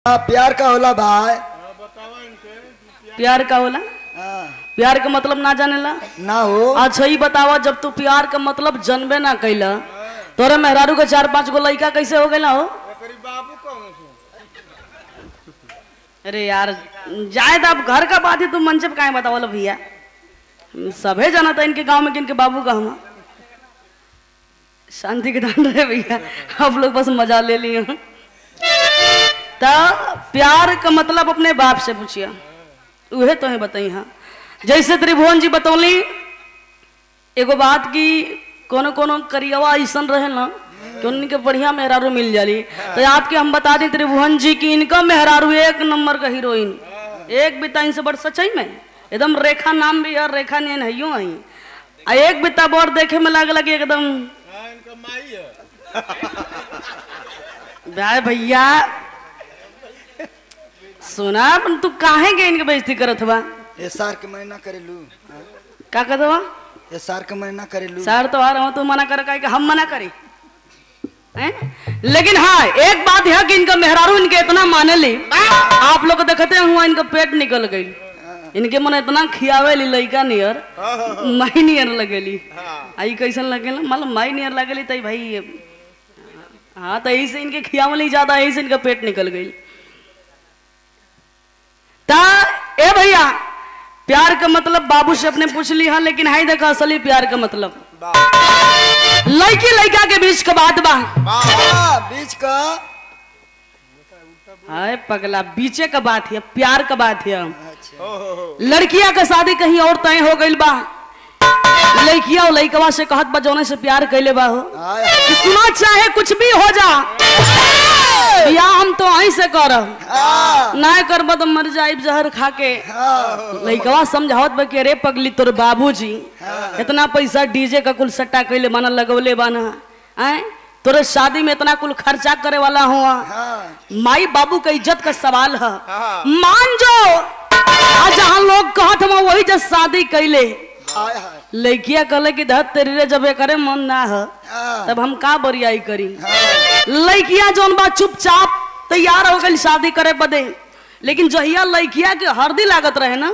प्यार का होला भाई। प्यार का होला? प्यार का मतलब ना जानेला ना हो। अच्छा ही बतावा, जब तू प्यार का मतलब जनबे ना कैला, तोरे मेहरारू के 4-5 गो लड़का कैसे हो गया हो? अरे यार जाए तो अब घर का बात है, तुम मन से काहे बतावल भैया? सभे जाना था इनके गांव में कि इनके बाबू का हम शांति के दान रहे भैया, आप लोग बस मजा ले लिए। तो प्यार का मतलब अपने बाप से पूछिया, वह तो है बताई। हाँ जैसे त्रिभुवन जी बतौली एगो बात की, कोनो कोनो करियवा ऐसा रहे ना कि उनके बढ़िया मेहरारू मिल जाली। तो आपके हम बता दें त्रिभुवन जी की इनका मेहरारू 1 नंबर का हीरोइन, एक बिता इनसे बड़ सच्चाई में एकदम रेखा नाम भी है, रेखा नहीं है यूं है, एक बिता बड़ देखे में लग लगे एकदम भैया। सुना तू काहे के इनके बेइज्जती करत बा? ये सार के मना ना करे लू का कहत बा? ये सार के मना ना करे लू। सार तो आ रहा हूं, तू मना कर का हम मना करी हैं? लेकिन हाँ एक बात है कि इनका मेहरारू इनके इतना माने ली, आप लोग देखते हुआ इनका पेट निकल गई, इनके मन इतना खियावे ली लड़का नियर माई नियर लगेली। आई कैसन लगेला मतलब माई नियर लगेली तई भाई। हाँ तो यही से इनके खियावली ज्यादा, यही से इनका पेट निकल गई। ता ए भैया प्यार का मतलब बाबू से अपने पूछ ली। हाँ लेकिन हाई देखा असली प्यार का मतलब लड़की लड़का के बीच का बात बा। बीच का हाय पगला बीचे का बात है, प्यार का बात है। लड़किया का शादी कहीं और तय हो गई बा, लड़किया और लड़कवा से कहत बा जौने से प्यार कैले बा हो कि सुना चाहे कुछ भी हो जा या हम तो आई से करब ना करब तो मर जाइब जहर खा के। लड़कवा समझावत बा कि अरे पगली तोर बाबूजी इतना पैसा डीजे का कुल सट्टा कैले बाना लगौले बाना, आए तोरे शादी में इतना कुल खर्चा करे वाला हुआ, माई बाबू का इज्जत का सवाल है। मान जो आज जहाँ लोग कहत हम वही जब शादी कैले, लड़किया कहले कि धत तेरी रे जब करे मन ना है तब हम का बरियाई करी। लड़किया जौन बा चुपचाप तैयार हो गई शादी करे बदे, लेकिन जहिया लड़किया के हरदी लागत रहे ना,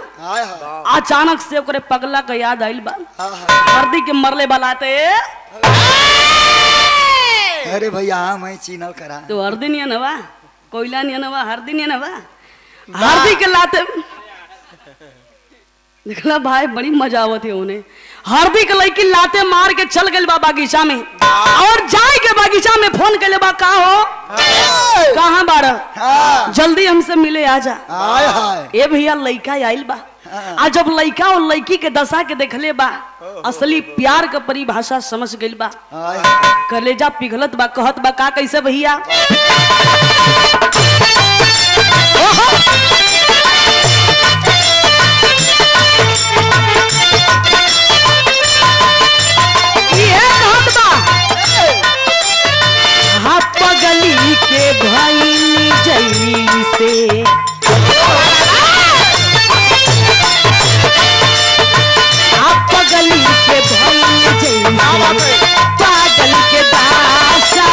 अचानक से ओकरे पगला का याद आइल बा, हरदी के मरले बलाते। अरे भैया मैं चीनल करा तो हरदी नहीं नवा, कोयला नहीं नवा, हरदी नहीं नवा, हरदी के लाते देखला भाई बड़ी मजा आवत है उन्हें। हरदी के लड़की लाते मार के चल गए बा बागीचा में, और जाए के बागीचा में फोन के ले बा का हो कहाँ बारह जल्दी हमसे मिले आजा। ए भैया लड़का आइल बा, आज जब लड़का और लड़की के दशा के देखले बा असली प्यार का परिभाषा समझ गइल बा, कलेजा पिघलत बा, कहत बा का कैसे भैया? पगली के भाई जैसे आप पगली के भाई जैसे पागल के दासा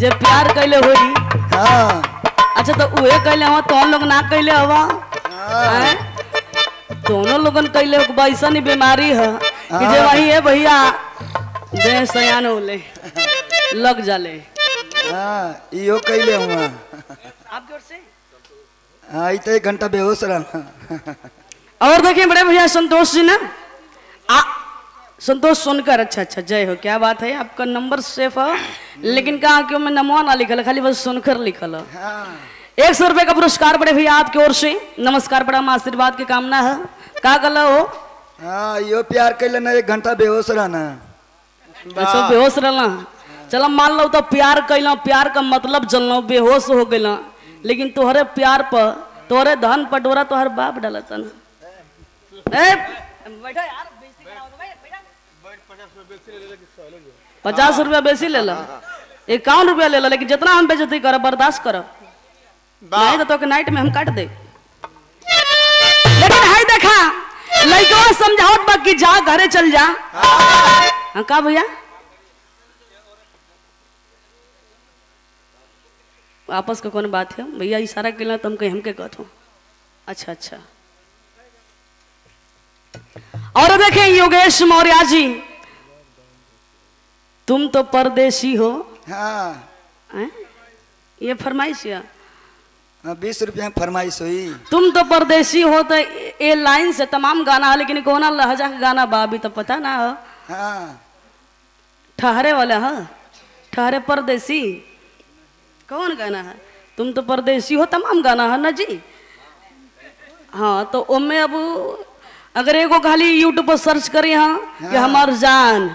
जे प्यार कैले होई। हाँ अच्छा तो उहे कैले हवा तो हम लोग ना कैले हवा। हैं? दोनों लोगन कैले वैसा नहीं बीमारी है कि जे वही है भैया देह सयान होले लग जाले। हाँ इहो कैले हुआ। आपकी ओर से हाँ तो 1 घंटा बेहोश रहना। और देखिए बड़े भैया संतोष जी ना संतोष सुनकर अच्छा जय हो, क्या बात है, आपका नंबर सेफ है लेकिन कहा क्यों मैं नमवा ना लिखल, खाली बस सुनकर लिखल। 100 रुपए का पुरस्कार बड़े भैया आपकी ओर से। नमस्कार, बड़ा आशीर्वाद की कामना है। का गल हो? हाँ यो प्यार कैले ना 1 घंटा बेहोश रहना। बस बेहोश रहना। चलो मान लो तो प्यार कैला, प्यार का मतलब जनलो, बेहोश हो गया लेकिन तोहरे प्यार पर तोहरे धन पटोरा तोहर बाप डाला था ना। बैठो यार 50 रुपया बेसी ले ला, 51 रुपया ले ला, लेकिन जितना हम बेचती कर बर्दाश्त कर, नहीं तो नाइट में हम काट दे। लेकिन हाय देखा लड़का समझावत बा कि जा घरे चल जा। हाँ का भैया आपस का कौन बात है भैया, इशारा के तुम कहीं हमके कहतो। अच्छा और देखें योगेश मौर्य जी, तुम तो परदेसी हो। हाँ ये फरमाइश है। 20 रुपया फरमाइश हुई। तुम तो परदेसी हो तो ये लाइन से तमाम गाना है, लेकिन कौन लहजा का गाना बा अभी तो पता ना हो। हाँ ठहरे वाला है, ठहरे परदेसी कौन गाना है? तुम तो परदेसी हो तमाम गाना है ना जी। हाँ तो उनमें अब अगर एगो खाली यूट्यूब पर सर्च करी हाँ कि हमार जान,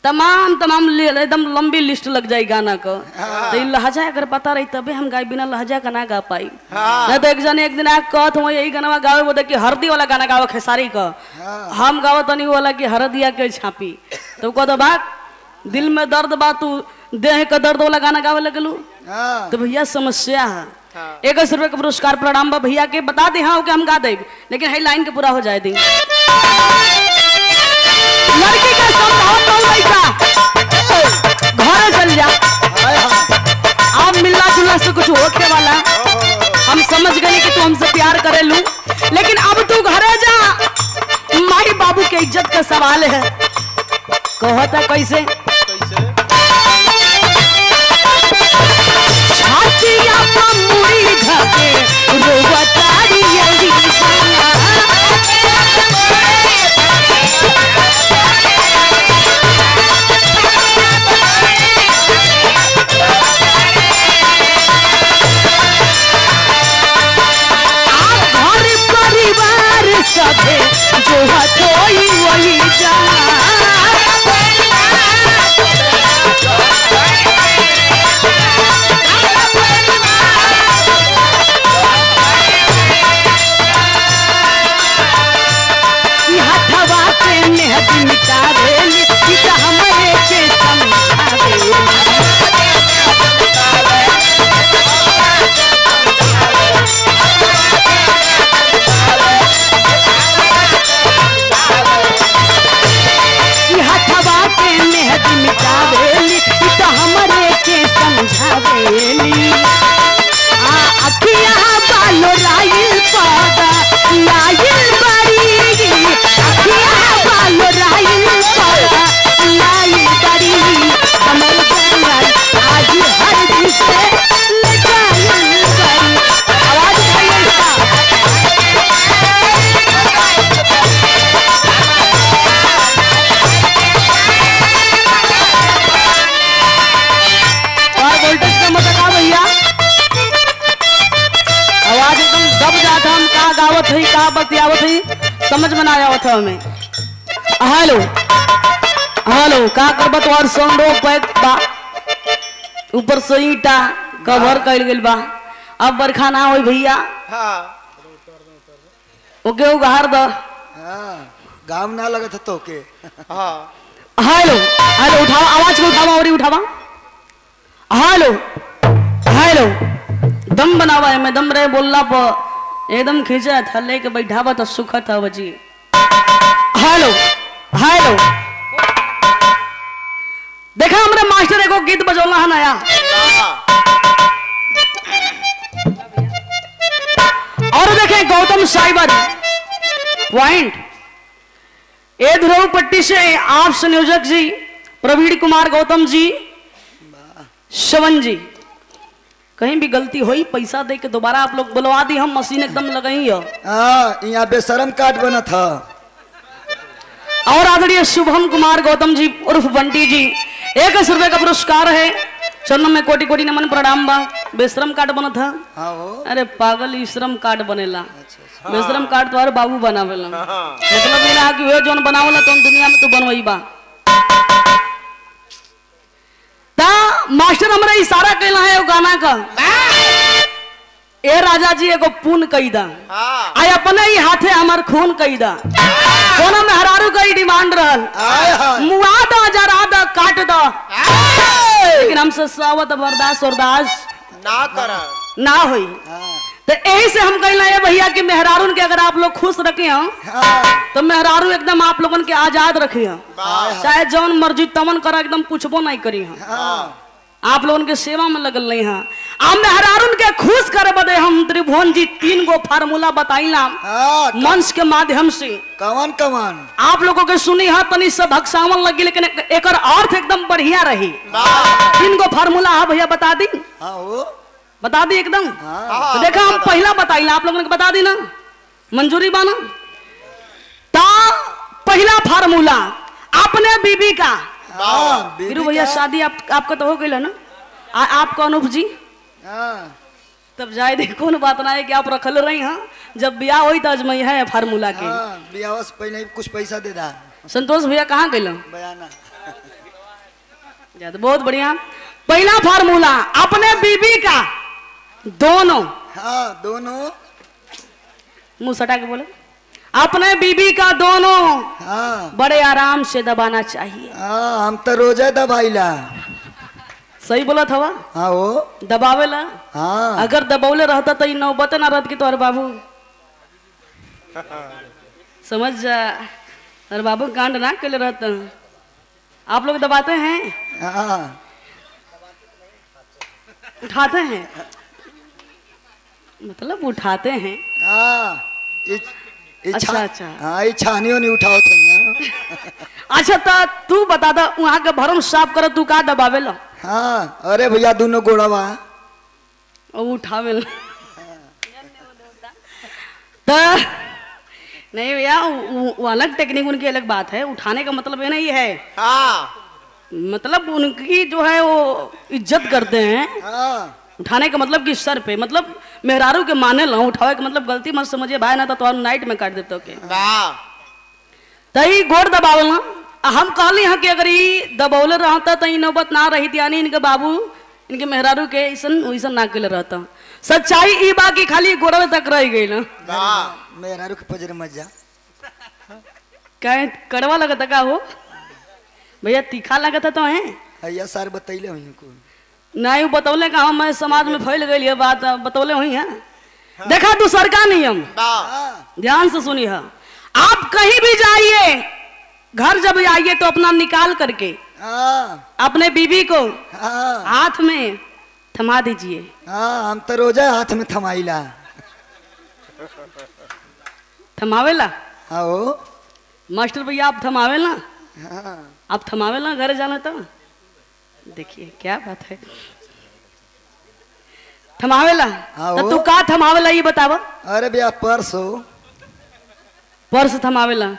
तमाम एकदम लंबी लिस्ट लग जाए गाना को। तो ये लहजा अगर पता रही तबे हम गाय, बिना लहजा का ना गा पाई। नहीं तो एक जने एक दिन आके कहत हुआ यही गाना गावे, वो देखिए हरदी वाला गाना गावे खेसारी का, हम गावत नहीं वाला कि हरदिया के छापी। तो कहता बात दिल में दर्द बा, तू देह का दर्द वाला गाना गावे लगलू। तो भैया समस्या है। 100 रुपये का पुरस्कार प्रणाम बा भैया के। बता दे हाँ कि हम गा दे, लेकिन है लाइन के पूरा हो जाए दी। लड़की का घर चल जा, आप मिलना जुलना से कुछ होके वाला, हम समझ गए कि तू हमसे प्यार करे लू, लेकिन अब तू घरे जा, माई बाबू के इज्जत का सवाल है। कहता कैसे? छातिया पर मुड़ी धके रोवतारी यही सभे जो हथोई वही जा। हथवा पे मेहदी मिटावे हमारे के समझावे। मिटावेली तो हमरे के समझावेली। अखिया बालो राइल पादा लाइल बड़ी, अखिया बालो राइल पादा लाइल बड़ी, हमर जंगल आज हर दिसे लगाइल बड़ी। आवाज आइए वोल्टेज का मत का भैया, आवाज एकदम दब जाता। हम का गावत है का बतियावत है समझ में ना आवत है हमें। हेलो हेलो का करबत और साउंडो पैक बा, ऊपर से ईटा कवर कइल गेल बा। अब बरखा ना होई भैया। ओके उगार द। गाम ना लगत तो के। हेलो हेलो उठाओ, आवाज को उठावा और उठावा। हेलो हेलो दम बनावा है, मैं दम रहे बोलना पर एकदम खींचा था लेके बैठावा तो सुखा था बजी। हेलो हेलो देखा हमारे मास्टर एगो गीत बजौला है नया। और देखें गौतम साइबर पॉइंट ए ध्रुव पट्टी से आप संयोजक जी प्रवीण कुमार गौतम जी श्रवण जी, कहीं भी गलती हुई पैसा दे के दोबारा आप लोग बुलवा दी, हम मशीन एकदम लगाई है। यहाँ बेशरम कार्ड बना था। और आदरणीय शुभम कुमार गौतम जी उर्फ बंटी जी 1 रुपए का पुरस्कार है। चरणों में कोटि कोटि नमन प्रणाम बा। बेशरम कार्ड बना था। अरे पागल ई श्रम कार्ड बनेला। बेशरम कार्ड तो हर बाबू बनावेला। मतलब ये ना कि वे जोन बनावला तो दुनिया में तो बनवई बा। ता मास्टर हमरा इशारा कैला है वो गाना का। ए राजा जी एगो पून कईदा आय अपने ही हाथे हमार खून कईदा। कोनो में हरारू का ही डिमांड रहल मुआदा जरादा काट दा, लेकिन हमसे सावत बर्दाश्त ना कर ना होई। तो यही से हम कहला है भैया कि मेहरारून के अगर आप लोग खुश रखे हैं तो मेहरारू एकदम आप लोगन के आजाद रखे हैं, चाहे जौन मर्जी तमन करा एकदम पूछबो नहीं करी हैं। आप लोगन के सेवा में लगल नहीं है। आप मेहरारून के खुश कर बदे हम त्रिभुवन जी 3 गो फार्मूला बताइला मंच के माध्यम से। कवन कवन आप लोगों के सुनी है तनी सब भक्सावन लगी, लेकिन एक अर्थ एकदम बढ़िया रही। 3 गो फार्मूला है भैया बता दी। बता दी एकदम। तो देखा हम पहला बताइला आप लोगों ने बता दी ना, मंजूरी बाना। ता पहला फार्मूला अपने बीबी का। वीरू भैया शादी आपका तो हो गई ना, आपका अनूप जी तब जाए दे कौन बात ना है कि आप रखल रही हैं। जब ब्याह हुई तो अजमई है फार्मूला के। ब्याह से पहले कुछ पैसा दे दा। संतोष भैया कहाँ गए बयाना तो बहुत बढ़िया। पहला फार्मूला अपने बीबी का दोनों। दोनों मुंह सटा के बोले अपने बीबी का दोनों बड़े आराम से दबाना चाहिए। हम तो रोजा दबाइला। सही बोला था वो दबावेला। अगर दबौले रहता तो नौबत ना रहत की तो अरे बाबू समझ जा, अरे बाबू कांड ना कर रहता। आप लोग दबाते हैं उठाते हैं, मतलब उठाते हैं। अच्छा अच्छा छानियों नहीं उठाओ थे। अच्छा तो तू बता दा वहाँ के भरम साफ कर तू का दबावे ला। अरे भैया दोनों गोड़ावा उठावे ला। तो नहीं भैया वो अलग टेक्निक उनकी अलग बात है। उठाने का मतलब ये नहीं है, मतलब उनकी जो है वो इज्जत करते हैं। उठाने का मतलब कि सर पे, मतलब मेहरारू के माने लो। उठावे का मतलब गलती मत समझिए भाई, ना तो नाइट में काट देते के तई गोड़ दबावल। हम कहली हाँ कि अगर ये दबौले रहता तो नौबत ना रही, यानी इनके बाबू इनके मेहरारू के ऐसन ना कले रहता। सच्चाई ई बा कि खाली गोड़ तक रह गई ना। मेहरारू के पजरे मत जा। कहीं कड़वा लगता का हो भैया, तीखा लगता तो है भैया सार बतैले हुई को नहीं बतौले का हम समाज में फैल गई है बात, बतौले हुई है। देखा दूसर का नियम ध्यान से सुनी है। आप कहीं भी जाइए, घर जब आइए तो अपना निकाल करके अपने बीबी को हाथ में थमा दीजिए। हम तो रोजा हाथ में थमाइला। थमावेला मास्टर भैया आप थमावेला। आप थमावेला घर जाना तो देखिए क्या बात है। थमावेला तो तू का थमावेला ये बतावा। अरे भैया पर्स हो, पर्स थमावेला।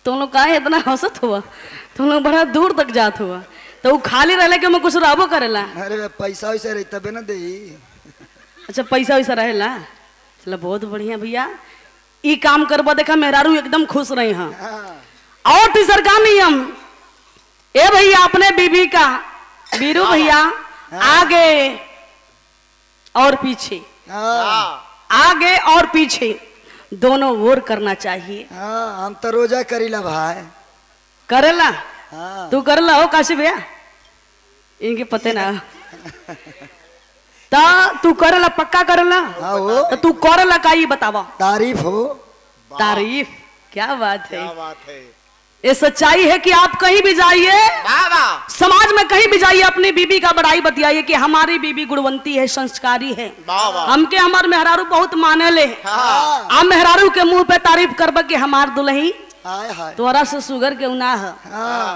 तुम लोग काहे इतना हंसत हुआ, तुम लोग बड़ा दूर तक जात हुआ। तो वो खाली रहले के मैं कुछ रहबो करेला। अरे पैसा वैसा रही तबे ना दे। अच्छा पैसा वैसा रहेला, चलो बहुत बढ़िया भैया। ई काम करबा देखा मेहरारू एकदम खुश रही हाँ। और तीसर का नियम ए भैया अपने बीबी का वीरू भैया आगे और पीछे, आगे और पीछे दोनों ओर करना चाहिए। हम तो रोजा करीला भाई। करेला तू करेला हो काशी भैया, इनके पते ना। ता तू करेला पक्का करेला। तो तू करेला का ये बतावा। तारीफ हो। तारीफ क्या बात है, ये सच्चाई है कि आप कहीं भी जाइए, समाज में कहीं भी जाइए, अपनी बीबी का बड़ाई बतियाइए कि हमारी बीबी गुणवंती है, संस्कारी है। हमके हमार मेहरारू बहुत माने ले। आप मेहरारू के मुंह पे तारीफ करब कि हमार दुल्ही तोरा से सुगर के उना है।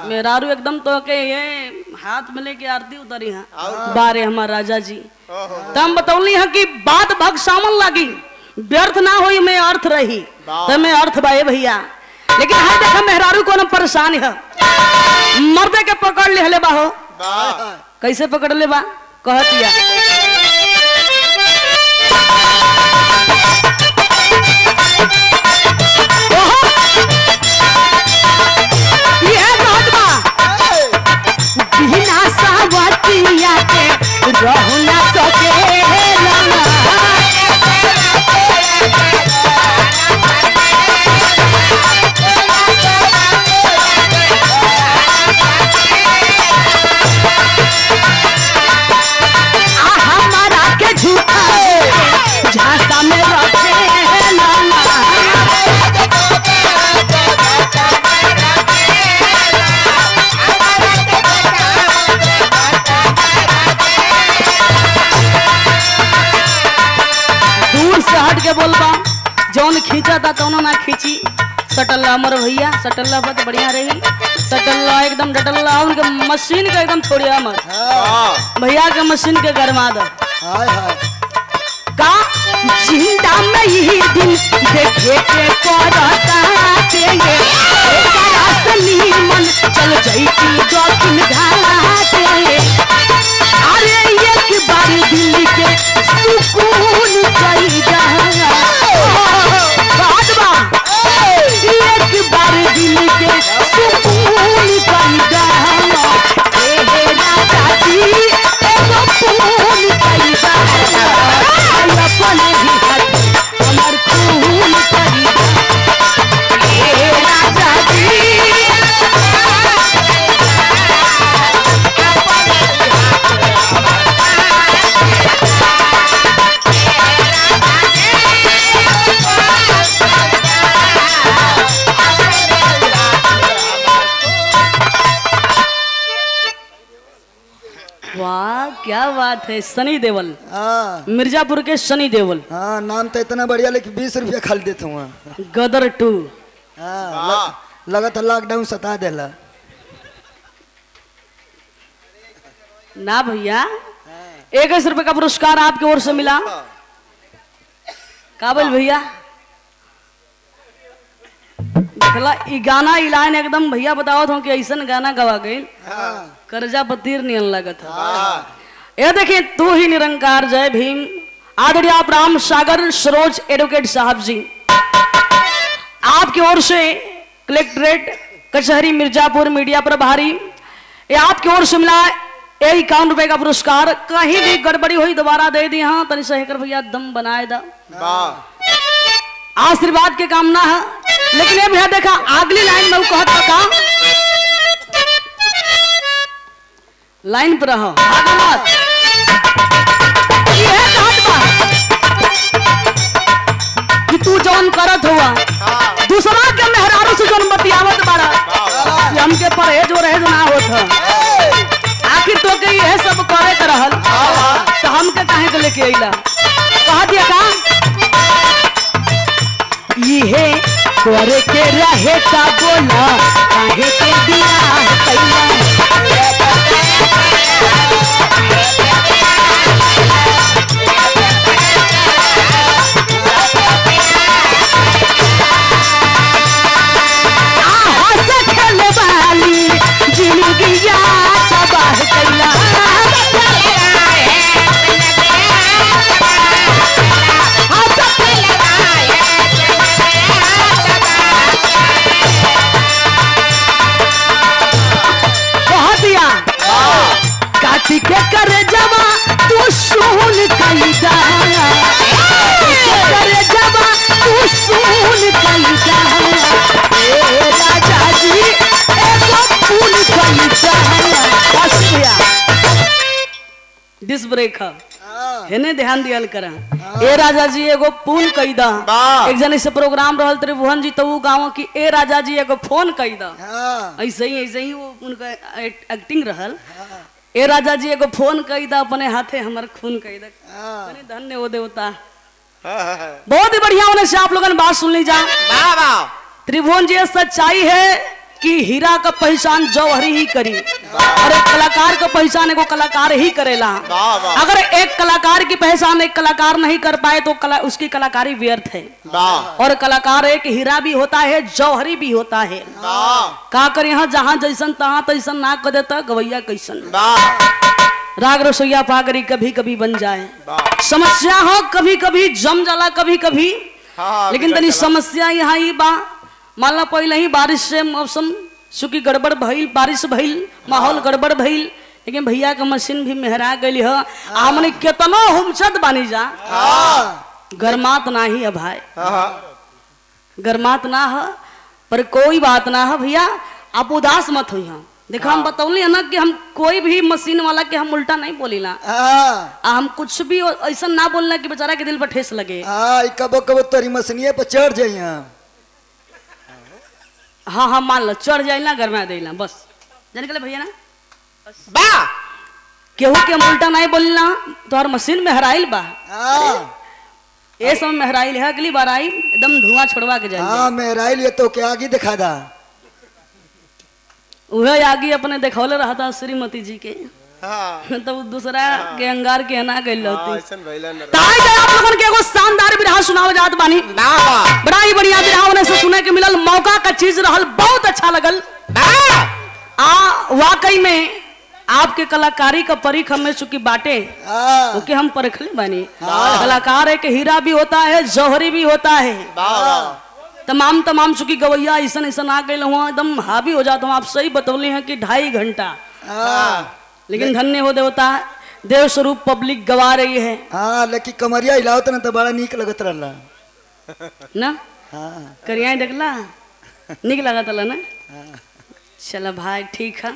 मेहरारू एकदम तो के ये हाथ में लेके आरती उतरी है बारे हमार राजा जी। तम बतौली है कि बात भग सामन लगी, व्यर्थ ना होई में अर्थ रही, तो में अर्थ बाए भैया। लेकिन हाय देखा मेहरारू को परेशान है, मर्दे के पकड़ ले बा हो। कैसे पकड़ ले बा कहतिया, बोलबा जौन खींचा था तौनो ना खींची। सटल्ला अमर भैया, सटल्ला बहुत बढ़िया रही, सटल्ला एकदम डटल्ला उनके मशीन का एकदम छोड़िया मत भैया के मशीन के गरमा दो। का जिंदा में यही दिन देखे के करता तेरे असली मन चल जाईती दक्षिण घाटे। अरे एक बार दिल के सुकून चाहिए, एक बार दिल के सुकून चाहिए। राजा जी एगो खून चाहिए, अपने ही हाथ हमर खून चाहिए। राजा जी क्या बात है। सनी देवल, मिर्जापुर के सनी देवल। हाँ नाम तो इतना बढ़िया, लेकिन 20 रुपया खाली देता हूँ। गदर 2 लगा था लॉकडाउन सता देला ना भैया। 21 रुपए का पुरस्कार आपकी ओर से मिला। काबिल भैया देखला ई गाना ई लाइन एकदम भैया बताओ तो कि ऐसा गाना गवा गई कर्जा पतीर नियन लगत है। ये देखिए तू ही निरंकार जय भीम आदरणीय आप राम सागर सरोज एडवोकेट साहब जी, आपकी ओर से कलेक्ट्रेट कचहरी मिर्जापुर मीडिया प्रभारी, ये आपकी ओर से मिला 51 रुपए का पुरस्कार। कहीं भी गड़बड़ी हुई दोबारा दे दी। हाँ तनि सहकर भैया दम बनाए दा, आशीर्वाद के कामना है। लेकिन ये भैया देखा अगली लाइन में कहत का लाइन पर रहो कि तू जौन करत हुआ दूसरा के मेहरारू से जौन बतियावत बारा कि हमके परहेज हो रहे ना होत। आखिर तो के यह सब करे के रहल तो हमके काहे के लेके अइला। कह दिया का ये करे के रहे का बोला काहे के दिया कैला। के करे जवा तू सुन कैदा, करे जवा तू सुन कैदा। ए राजा जी एगो फूल कैदा। डिस ब्रेक हेने ध्यान दियल करा। ए राजा जी एगो फोन कई दा, एक जने से प्रोग्राम रहल त्रिभुवन जी तो वो गाँव की ए राजा जी एगो फोन कई दा, ऐसे ही वो उनका एक्टिंग रहल। ए राजा जी एगो फोन कई दा, अपने हाथे हमार खून कई दा, धन्य हो देवता। बहुत ही बढ़िया होने से आप लोगों ने बात सुन ली जा। त्रिभुवन जी सच्चाई है कि हीरा का पहचान जौहरी ही करी और एक कलाकार का पहचान एगो कलाकार ही करेला। अगर एक कलाकार की पहचान एक कलाकार नहीं कर पाए तो उसकी कलाकारी व्यर्थ है। और कलाकार एक हीरा भी होता है, जौहरी भी होता है। का कर यहाँ जहाँ जैसन तहाँ तैसन ना कर देता गवैया कैसन। राग रसोईया पागरी कभी कभी बन जाए, समस्या हो कभी कभी जम जाला कभी कभी। लेकिन तनी समस्या यहाँ ही बा, मान ला पहले ही बारिश से मौसम सुखी गड़बड़ भइल, बारिश भइल, माहौल गड़बड़ भइल, लेकिन भैया का मशीन भी मेहरा गई है। हमने कितना हुमचत बानी जा, गरमात ना ही है भाई, गरमात ना है, पर कोई बात ना है भैया, आप उदास मत हुई। हम देखा हम बतौली है ना कि हम कोई भी मशीन वाला के हम उल्टा नहीं बोलीला, हम कुछ भी ऐसा ना बोलना कि बेचारा के दिल पर ठेस लगे। कबो कबो तोरी मशीनिया पर चढ़ जाइए। हाँ मान लो चढ़ जाए ना, गरमा देला बस, जाने के लिए भैया ना केहू के हम उल्टा नहीं बोलना। तोहर मशीन में हराइल बा, ये सब में हराइल है, अगली बार आई एकदम धुआं छोड़वा के जाए। मेहराइल ये तो क्या आगे दिखा दा, वह आगे अपने देखौले रहा था श्रीमती जी के, तो दूसरा के अंगार के ना गई आप लोगन के एगो शानदार बिरहा सुनाव जात बानी। बड़ा ही बढ़िया बिरहा होने से सुने के मिलल, मौका का चीज रहल, बहुत अच्छा लगल। वाकई में आपके कलाकारी का परीख हमें चुकी बाटे, क्योंकि हम परखले बानी। कलाकार एक हीरा भी होता है, जौहरी भी होता है। तमाम चुकी गवैया ऐसा ऐसा आ गए एकदम हावी हो जाता हूँ। आप सही बतौली हैं कि 2.5 घंटा, लेकिन धन्य हो देवता, देव स्वरूप पब्लिक गवा रही है। लेकिन कमरिया हिलावत ना तो बड़ा नीक लगत रहला ना, करिया देखला नीक लगत ना। चलो भाई ठीक है,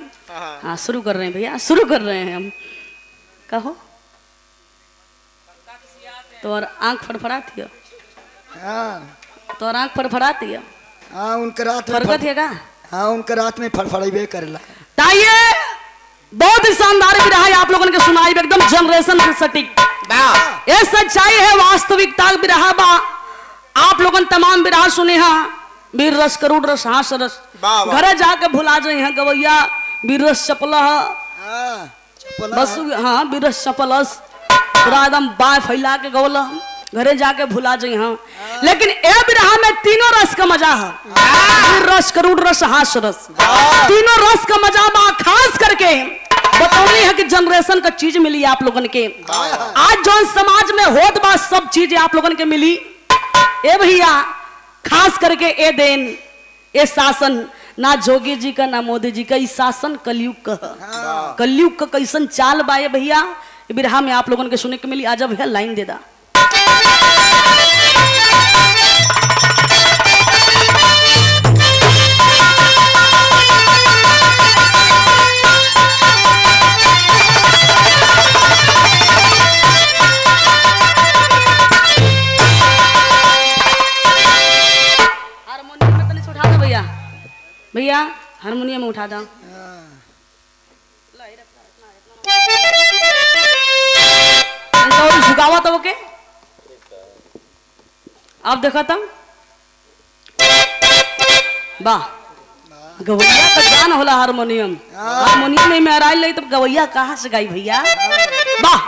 हाँ शुरू कर रहे हैं भैया, शुरू कर रहे हैं हम। कहो तो और आँख फड़फड़ाती है, तो और आँख फड़फड़ाती है। उनका रात फरकत है का? हाँ उनका रात में फड़फड़ाइबे करेला। ताइए बहुत ही शानदार भी रहा है, आप लोगों ने सुनाई एकदम जनरेशन से सटीक। ये सच्चाई है, वास्तविकता भी रहा बा। आप लोगों ने तमाम बिरहा सुने हैं, वीर रस करोड़ रस हास रस, घरे जाके भुला जाए हैं गवैया वीर रस चपला बस। हाँ वीर रस चपलस पूरा एकदम बाय फैला के गवला, घरे जाके भुला जाए हैं। लेकिन ए बिरहा में तीनों रस का मजा है, वीर रस करोड़ रस हास रस, तीनों रस का मजा बा। खास करके बतौनी है कि जनरेशन का चीज मिली आप लोगन के, आज जो समाज में होत बा सब चीजें आप लोगन के मिली। ए भैया खास करके ए देन ए शासन ना जोगी जी का ना मोदी जी का, इस शासन कलयुग का, कलयुग का कैसन चाल बा। ए भैया बिरहा में आप लोगन के सुने के मिली। आजा भैया लाइन दे दा। भैया हारमोनियम में उठा दो। झुकावा तो ओके, आप देखा था वाह, गवैया का जान होला हारमोनियम। हारमोनियम में मेहराई लगी तब गवैया कहाँ से गाई भैया। वाह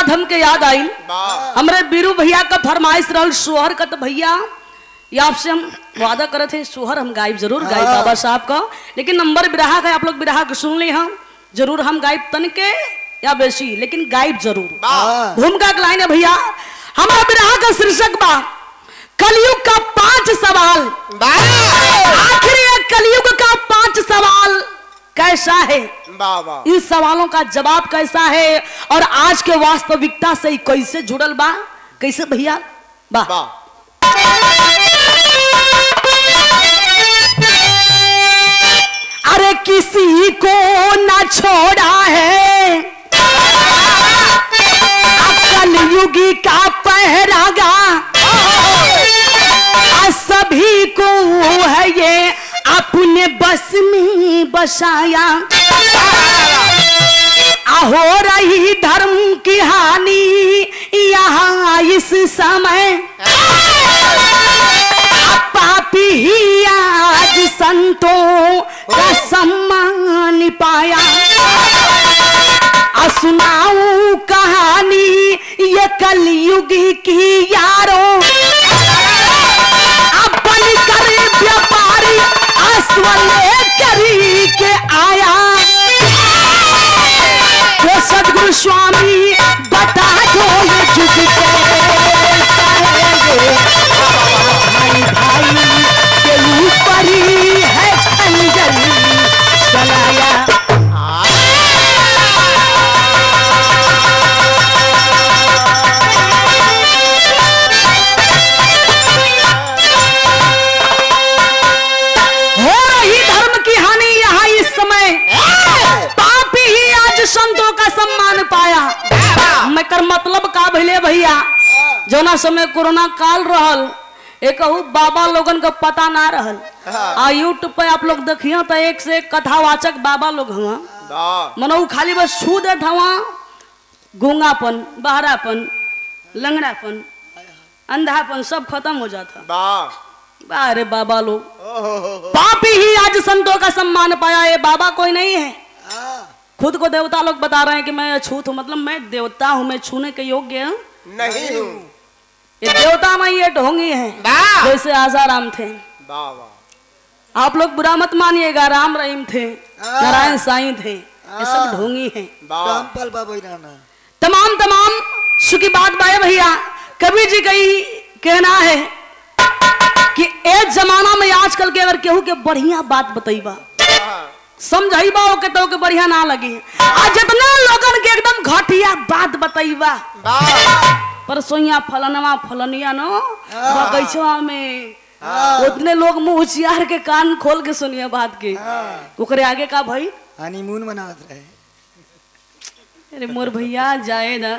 बात हमके याद आई। हमरे बीरू भैया का फरमाइश रहल सोहर का, तो भैया ये आपसे हम वादा करे थे सोहर हम गायब जरूर गायब बाबा साहब का, लेकिन नंबर बिरहा का आप लोग बिरहा को सुन ली हम जरूर हम गायब तन के या बेसी, लेकिन गायब जरूर। भूमिका का लाइन है भैया, हमारा बिरहा का शीर्षक बा कलयुग का 5 सवाल। आखिर ये कलयुग का 5 सवाल कैसा है, इन सवालों का जवाब कैसा है और आज के वास्तविकता से कैसे जुड़ल बा, कैसे भैया बा। अरे किसी को ना छोड़ा है कलयुगी का पहरागा, सभी को है ये अपने बस में बसाया। हो रही धर्म की हानि यहाँ इस समय, पापी ही आज संतों का सम्मान पाया। सुनाऊं कहानी ये कलयुग की यारों, अब बनकर व्यापारी आस्वले करी के आया। तो सदगुरु स्वामी बता दो ये जुग कैसा है, भाई भाई के ऊपर ही है खंजर चलाया। संतों का सम्मान पाया। मैं कर मतलब का भले भैया, जोना समय कोरोना काल रहल एक बाबा लोगन का पता ना रहल। यूट्यूब पे आप लोग देखिए तो एक से एक कथावाचक बाबा लोग हुआ, मनो खाली बस छू देत हुआ गूंगापन, बहरापन, लंगड़ापन, अंधापन सब खत्म हो जाता। अरे बाबा लोग पापी ही आज संतों का सम्मान पाया। ये बाबा कोई नहीं है, खुद को देवता लोग बता रहे हैं कि मैं अछूत हूं, मतलब मैं देवता हूं, मैं छूने के योग्य नहीं हूं। ये देवता में ये ढोंगी है जैसे आसाराम थे। आप लोग बुरा मत मानिएगा, राम रहीम थे, नारायण साईं थे, ये सब ढोंगी है। तमाम सुखी बात बाए भैया। कबीर जी कही कहना है कि एक जमाना में आजकल के अगर केहू के बढ़िया बात बताइबा समझाई बा के तो के बढ़िया ना लगी, आज जितना लोगन के एकदम घटिया बात बताइबा पर सोइया फलनवा फलनिया नो बगैचवा में उतने लोग मुंह उचियार के कान खोल के सुनिए बात के, ओकरे आगे का भाई हनीमून मनावत रहे। अरे मोर भैया जाए ना,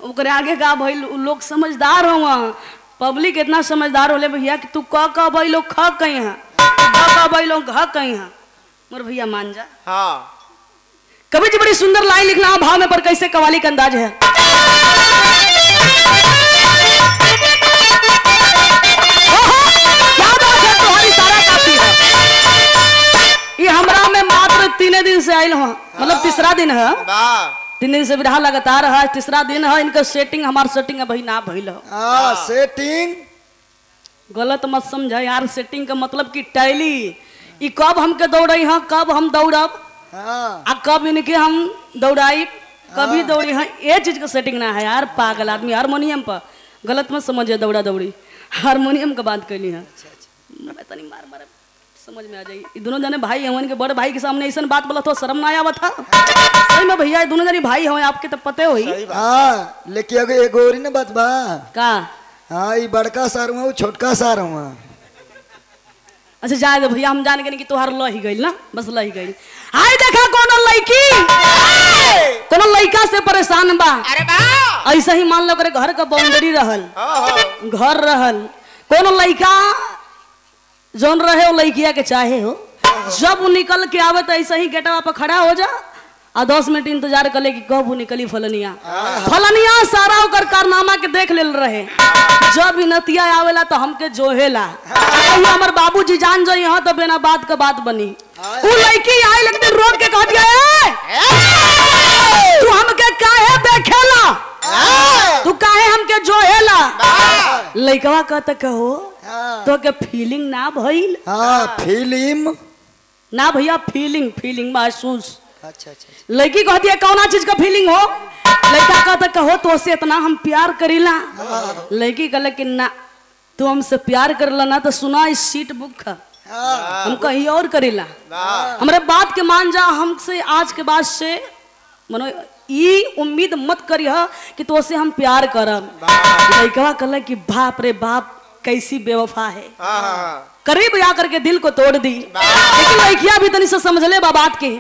ओकरे आगे का भाई लोग समझदार हो, पब्लिक इतना समझदार होले भैया कि तू का भाई लोग ख कहीं है, का भाई लोग घ कहीं है, मोर भैया मान जा। कभी जी बड़ी सुंदर लाइन लिखना भाव में, पर कैसे कवाली का अंदाज है। क्या बात है, तुम्हारी सारा काफी है। ये हमरा में मात्र 3 दिन से आयल हो, मतलब तीसरा दिन है, 3 दिन से विरहा लगातार है, तीसरा दिन है। इनका सेटिंग हमार सेटिंग है भाई ना भइल हो। सेटिंग गलत मत समझ यार, सेटिंग का मतलब कि टैली। ई कब हमके दौड़ाई हाँ, कब हम दौड़ब आ कब इनके हम दौड़ाई, कभी दौड़ी हाँ, ये चीज का सेटिंग ना है यार। पागल आदमी हारमोनियम पर गलत मत समझे, दौड़ा दौड़ी हारमोनियम का बात कैली है। तनी मार मार समझ में आ जाएगी। ये दोनों जने भाई हैं, बड़े भाई के सामने ऐसा बात बोला तो शर्म ना आया था। सही में भैया ये दोनों जने भाई हैं, आपके तो पते हुई। लेकिन अगर एगो और ना बात बा का, हाँ ये बड़का सार हुआ, छोटका सार हुआ। अच्छा जाए दे भैया, हम जान गए कि तोहार लही गई ना, बस लही गई। हाय देखा कोनो लड़की कोनो लड़का से परेशान बा। अरे बा ऐसा ही मान लो करे घर का बाउंड्री रहल, घर रहल, कोनो लड़का जोन रहे वो लड़किया के चाहे हो, जब वो निकल के आवे तो ऐसा ही गेटवा पर खड़ा हो जा और 10 मिनट इंतजार कर ले कि कब वो निकली फलनिया। फलनिया सारा ओकर कारनामा के देख लेल रहे, जब नतिया आवेला तो हमके जोहेला, हमार बाबूजी जान जाई यहाँ तो बिना बात का बात बनी। वो लड़की आई लेकिन रोक के कह दिया तू हमके काहे देखेला, तू काहे हमके जो हेला लइकवा कहता कहो तो के फीलिंग ना भइल। फिल्म ना भैया फीलिंग महसूस। अच्छा अच्छा लड़की कहती है कौना चीज का फीलिंग हो। लड़का कहता कहो तो से इतना हम प्यार करीला। लड़की कहले कि ना तू हमसे प्यार करला ना तो सुना इस सीट बुक हम कहीं और करीला। हमारे बात के मान जा हमसे आज के बाद से मनो ये उम्मीद मत करिह कि तो से हम प्यार करब। लड़का कहले कि बाप रे बाप कैसी बेवफा है। करीब आकर के दिल को तोड़ दी। लेकिन लड़कियां भी तनी से समझ ले बात के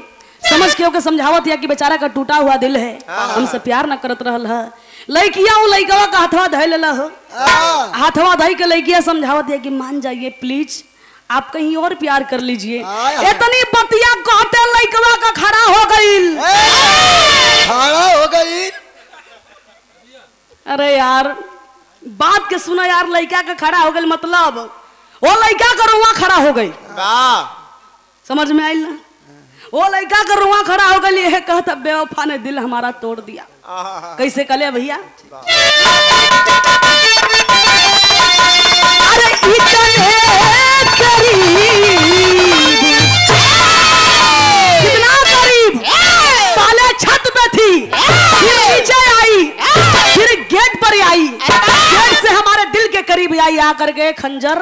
समझ के ओके समझावत या कि बेचारा का टूटा हुआ दिल है हमसे प्यार न करत रहल है। लड़किया वो लड़कवा का हाथवा धय लेला हो। हाथवा धय के लड़किया समझावत है कि मान जाइए प्लीज आप कहीं और प्यार कर लीजिए। इतनी बतिया कहते लड़कवा का खड़ा हो गई। अरे यार बात के सुना यार लड़का का खड़ा हो गई मतलब वो लड़का का रुआ खड़ा हो गई। समझ में आई ना। वो लड़का का रुआ खड़ा हो गई है कहता बेवफा ने दिल हमारा तोड़ दिया। कैसे कले भैया अरे इतने करीब कितना करीब पहले छत पे थी फिर नीचे आई फिर गेट पर आई गेट से हमारे दिल के करीब आई आकर के खंजर।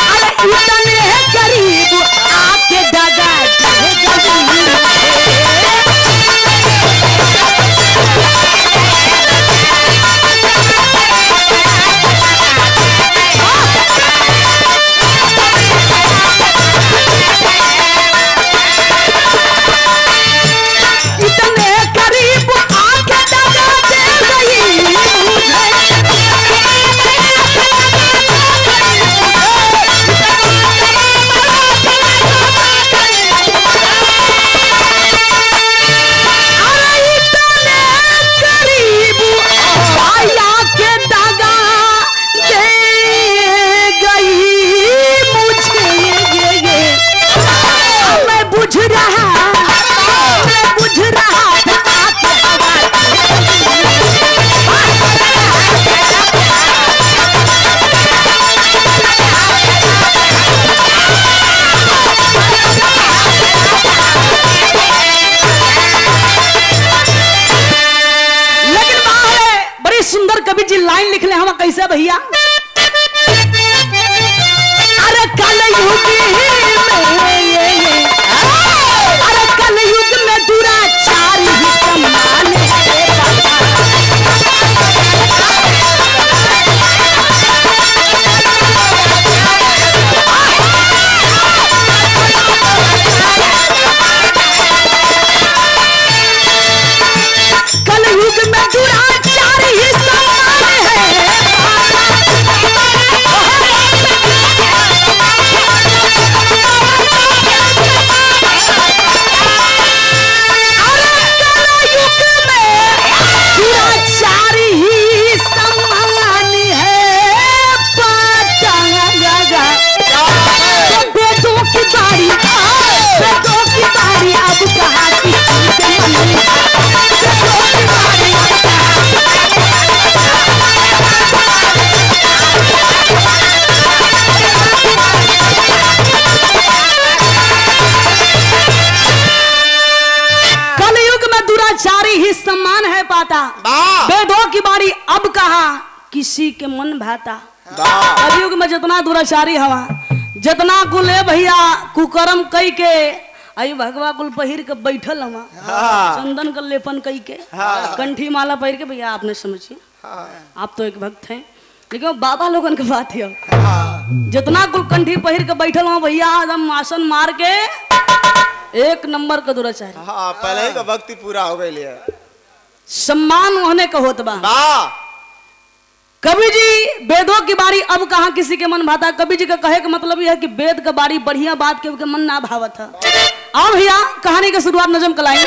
अरे इतने करीब आके दगा कैसे भैया अरे कलयुग में दुराचार ही सम्मान कलयुग में दुराचार ही सम्मान है। वेदों की बारी अब कहा किसी के मन भाता। कलयुग में जितना दुराचारी हवा जितना कुल है भैया कुकर्म कई के आई भगवा कुल पहिर के बैठल हवा चंदन का लेपन कई के कंठी माला पहिर के भैया आपने समझिए आप तो एक भक्त हैं लेकिन बाबा लोगन की बात है जितना कुल कंठी पहिर के बैठल हवा भैया एकदम आसन मार के एक नंबर का दुराचारी। पहले ही का भक्ति पूरा हो गई है सम्मान होने का होत बा। कवि जी वेदों की बारी अब कहा किसी के मन भाता। कवि जी का कहे का मतलब यह है कि वेद का बारी बढ़िया बात के मन ना भावत है। आओ भैया कहानी की शुरुआत नजम कलाएं।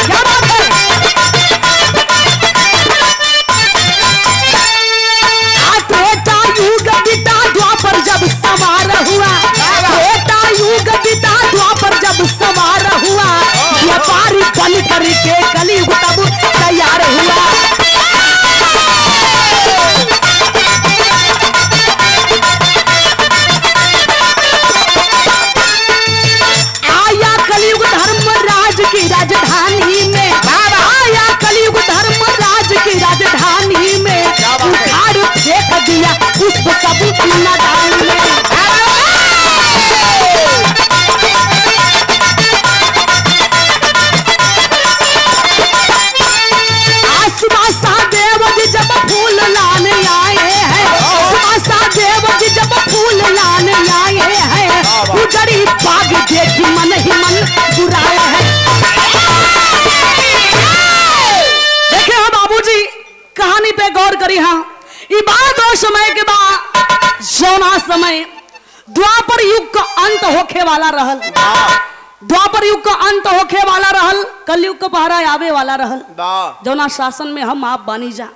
क्या बात है त्रेता युग बीता द्वापर जब सवार हुआ त्रेता ई बाग देखी मन ही मन बुराए है। देखे हाँ बाबूजी, कहानी पे गौर करी हाँ। ई बात और समय के बाद जौना समय द्वापर युग का अंत होखे वाला रहल, द्वापर युग का अंत होखे वाला रहल, कलयुग का पहरा आवे वाला रहल, जौना शासन में हम आप बानी जा।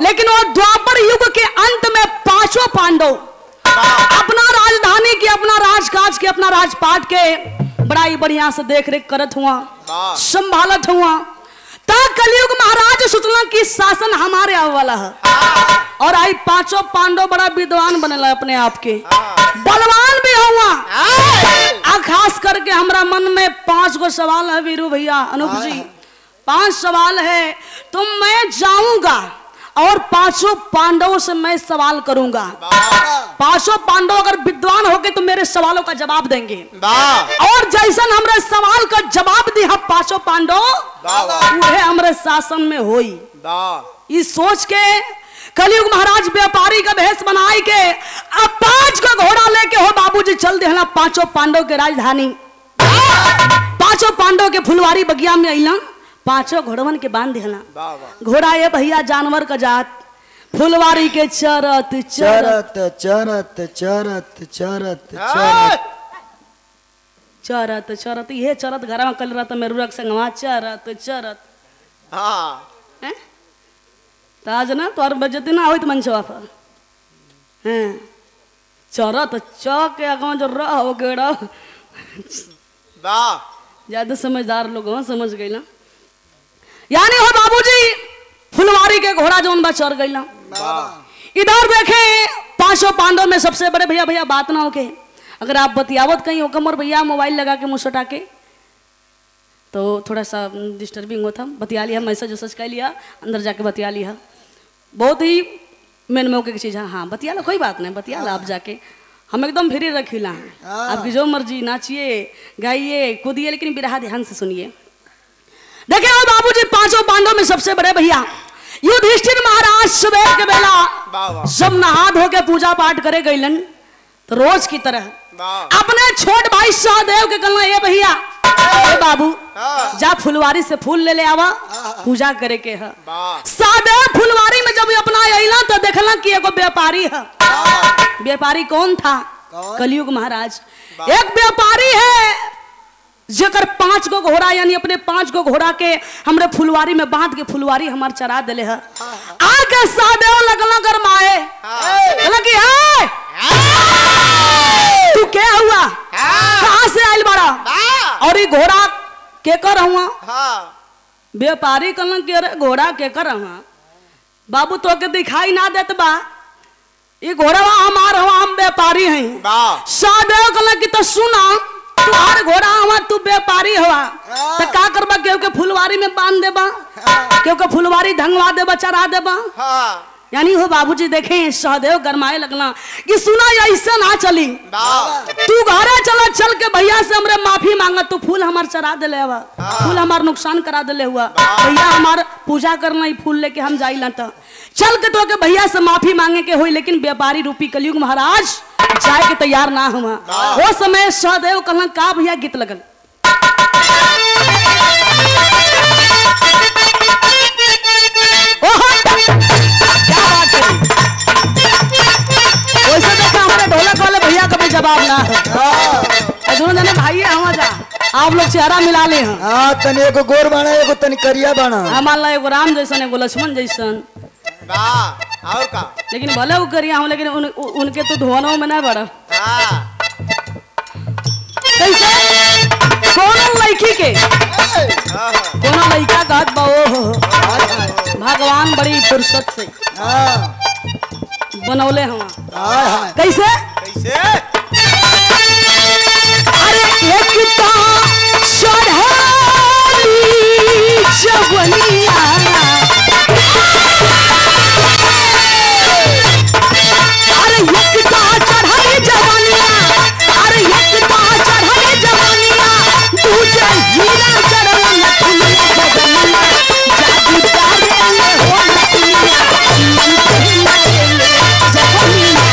लेकिन वो द्वापर युग के अंत में पांचों पांडव अपना राजधानी के, अपना राजकाज के, अपना राजपाट के बड़ा ही बढ़िया से देख रेख करत हुआ, संभालत हुआ। कलयुग महाराज सोचला कि शासन हमारे आवे वाला है, और आई पांचों पांडव बड़ा विद्वान बनेला अपने आप के, बलवान भी हुआ। खास करके हमरा मन में 5 गो सवाल है वीरू भैया, अनूप जी, 5 सवाल है। तो मैं जाऊंगा और 5 पांडवों से मैं सवाल करूंगा। 5 पांडव अगर विद्वान हो गए तो मेरे सवालों का जवाब देंगे, और जैसन हमरे सवाल का जवाब दी हम 5 पांडव वह हमरे शासन में होई। इस सोच के कलयुग महाराज व्यापारी का भेष बनाई के अब 5 को घोड़ा लेके हो बाबूजी चल दे 5 पांडव के राजधानी। 5 पांडव के फुलवारी बगिया में अइला, 5 घोड़वन के बांध देला। घोड़ा ये भैया जानवर का जात, फुलवारी के चरत चरत चरत चरत चरत चरत चरत ये चरत घर में कल रत में रुरक संगवा चरत चरत। ताज ना तोर बजती ना होइत मंचवा पर हैं चरत चौक के अगवा जो रह हो गेड़ा। ज्यादा समझदार लोग हो, समझ गई ना। यानी हो बाबूजी फुलवारी के घोड़ा जोन बा चढ़ गई। इधर देखे 5 पांडव में सबसे बड़े भैया, भैया बात ना होके अगर आप बतियावत कहीं हो कमर भैया मोबाइल लगा के मुँह सटा के तो थोड़ा सा डिस्टर्बिंग होता। बतिया लिया, मैसेज वैसेज कर लिया, अंदर जाके बतिया लिया, बहुत ही मेन मौके की चीज़ है। हाँ बतिया लो, कोई बात नहीं, बतिया लो आप जाके, हम एकदम फ्री रखीला हैं, आपकी जो मर्जी नाचिए गाइए कूदिए, लेकिन बिरहा ध्यान से सुनिए। देखे और बाबूजी 5 पांडव में सबसे बड़े भैया युधिष्ठिर महाराज सुबह के बेला सब नहा धो के पूजा पाठ करे गईलन, तो रोज की तरह अपने छोट भाई सहदेव के कहना ये भैया ए बाबू जा फुलवारी से फूल ले ले आवा, पूजा करे के है। सहदेव फुलवारी में जब अपना अइला तो देखला कि एगो व्यापारी है। व्यापारी कौन था? कलयुग महाराज। एक व्यापारी है जेकर 5 गो घोड़ा, यानी अपने 5 गो घोड़ा के हमरे फुलवारी में बांध के फुलवारी हमार चरा दिले है। आके सहदेव लगला गरमाए, कहला कि तू क्या हुआ, कहां से आइल बड़ा, और ये घोड़ा के कर हुआ? व्यापारी कहला कि अरे घोड़ा के कर हुआ बाबू, तो के दिखाई ना देत बा, ये घोड़ा हमार हुआ, हम व्यापारी हैं। सहदेव कहला कि तो सुना तुम्हारे घोड़ा हुआ, तू व्यापारी हुआ तो का करबा, केहू के फुलवारी में बांध देबा, केहू के फुलवारी धंगवा देबा, चरा देबा। यानी हो बाबूजी देखें सहदेव गरमाए लगना कि सुना ऐसा ना चली, तू घरे चला, चल के भैया से हमरे माफी मांगा, तू फूल हमार चरा दिले हुआ, फूल हमार नुकसान करा दिले हुआ, भैया हमार पूजा करना ही फूल लेके हम जाइला, तो चल के तो के भैया से माफी मांगे के हुई। लेकिन व्यापारी रूपी कलयुग महाराज जाए के तैयार ना हुआ। वो समय सहदेव कहला का भैया गीत लगल, वैसे देखा हमारे ढोलक वाले भैया कभी जवाब ना है। दोनों जने भाई है हम जा, आप लोग चेहरा मिला ले हैं। हाँ तनी एगो गोर बाना, एगो तनी करिया बाना, हमारा एगो राम जैसन, एगो लक्ष्मण जैसन, और का? लेकिन भले वो करिया हम, लेकिन उनके तो धुआनों में ना बड़ा। कैसे कोनो लड़की के कोनो लड़का कहत बा ओ भगवान बड़ी फुर्सत से बनौले हम। कैसे कैसे? अरे एक तो चढ़ाली जवनिया, अरे एक तो चढ़ाली जवनिया, अरे एक तो चढ़ाली जवनिया, तुझे हीरा चढ़ला नथुनिया जवनिया, जादू डाले हो नथुनिया, मन पे मचले जवनिया,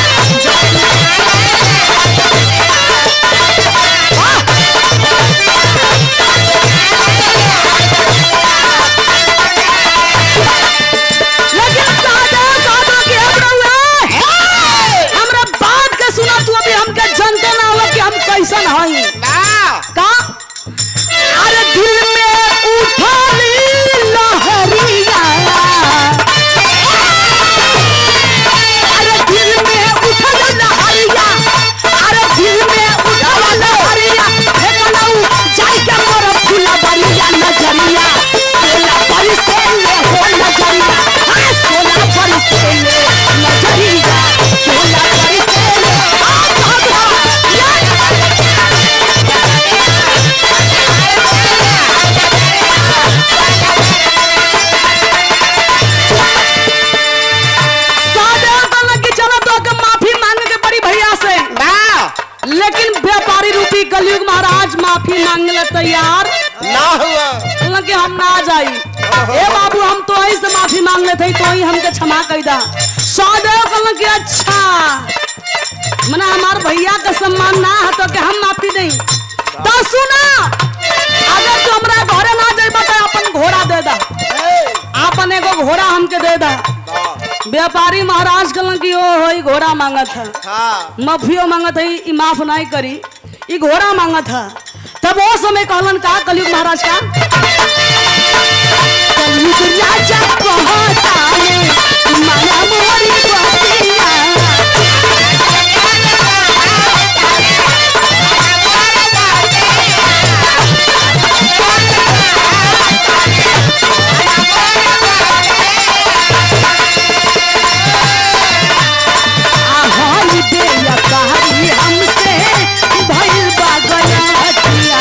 कलयुग महाराज माफी मांगने तैयार ना हुआ। कहलन कि हम ना जाई। ए बाबू हम तो ऐसे माफी मांग ले थे, तो ही हमके क्षमा कर दा। सहदेव कहलन कि अच्छा मना हमार भैया का सम्मान ना है तो के हम माफी नहीं। तो सुना, अगर तू हमरा घरे ना जाइबा तो अपन घोड़ा दे दा, अपन एगो घोड़ा हमके दे दा। व्यापारी महाराज कहलन कि ओ होई घोड़ा मांगत है, माफियो मांगत है, ई माफ नहीं करी, ई घोड़ा मांगत है। तब वो समय कहलन का कलयुग महाराज का कलयुग राजा कहता है माना मोरी बतिया। हमसे भइल बा गलतिया।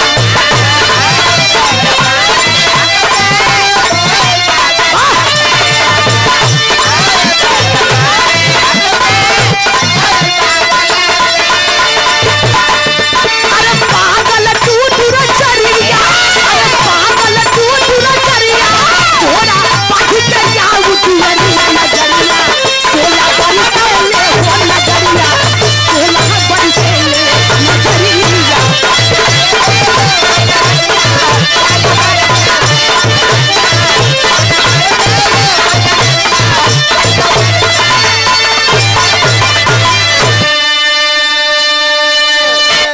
अरे पागल तू दूर चरिया, अरे पागल तू दूर चरिया, घोड़ा पाछ के जाऊ दुअरिया नजरिया, 16 बरसेले हो नजरिया, 16 बरसेले नजरिया।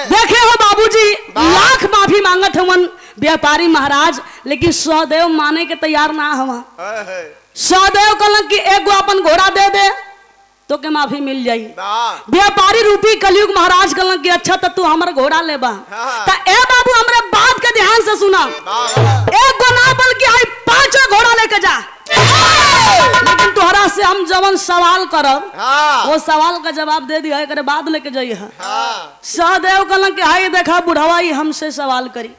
देखे हो बाबूजी, लाख माफी मांगत हवन व्यापारी महाराज, लेकिन सहदेव माने के तैयार ना हवा। सहदेव कहलन कि एगो अपन घोड़ा दे दे तो के माफी मिल जाई। व्यापारी रूपी कलयुग महाराज कहलन कि अच्छा तो तू हमर घोड़ा लेबा। त ए बाबू हमरे बात के ध्यान से सुना, एक गो ना बल्कि आई 5 घोड़ा लेके जा, लेकिन तोहरा से हम जवन सवाल करब वो सवाल का जवाब दे दिया करे बाद लेके जाइए। सहदेव कहलन कि हाय देखा बुढ़वा ही हमसे सवाल करी।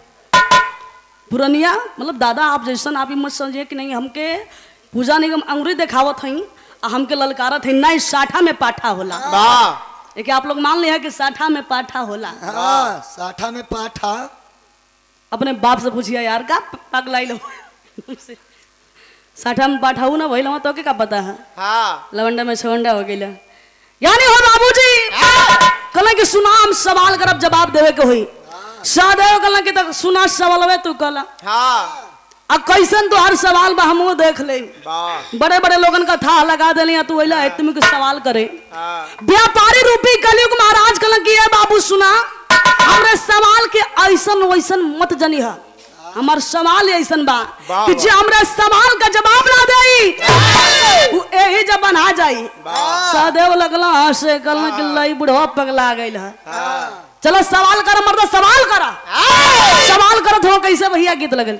पुरनिया मतलब दादा आप जैसन आप ही मत समझिए कि नहीं, हमके पूजा निगम अंगुरी देखावत हई, हमके ललकारत है नहीं, साठा में पाठा होला। एक आप लोग मान लिया कि साठा में पाठा होला। साठा में पाठा। अपने बाप से पूछिए यार का पगलाई लो साठा में पाठा ना वही तो क्या पता है। लवंडा में छवंडा हो गया यानी हो बाबूजी कहला कि सुना हम सवाल करब जवाब देवे के होई। सहदेव कहला कि तक सुना सवाल तू कहला अब कैसन तो हर सवाल बा हम देख ले, बड़े बड़े लोगन का था लगा दे तू वही है तुम सवाल करे। व्यापारी रूपी कलयुग महाराज कहलन कि बाबू सुना हमरे सवाल के ऐसन वैसन मत जनी है, हमार सवाल ऐसन बा कि जे हमरे सवाल का जवाब ना देई वो यही जब बना जाई। सहदेव लगला हंसे कहलन कि लई बुढ़वा पगला गइल है। चलो सवाल कर मर्द सवाल करा, सवाल करत हो कैसे भैया गीत लगल।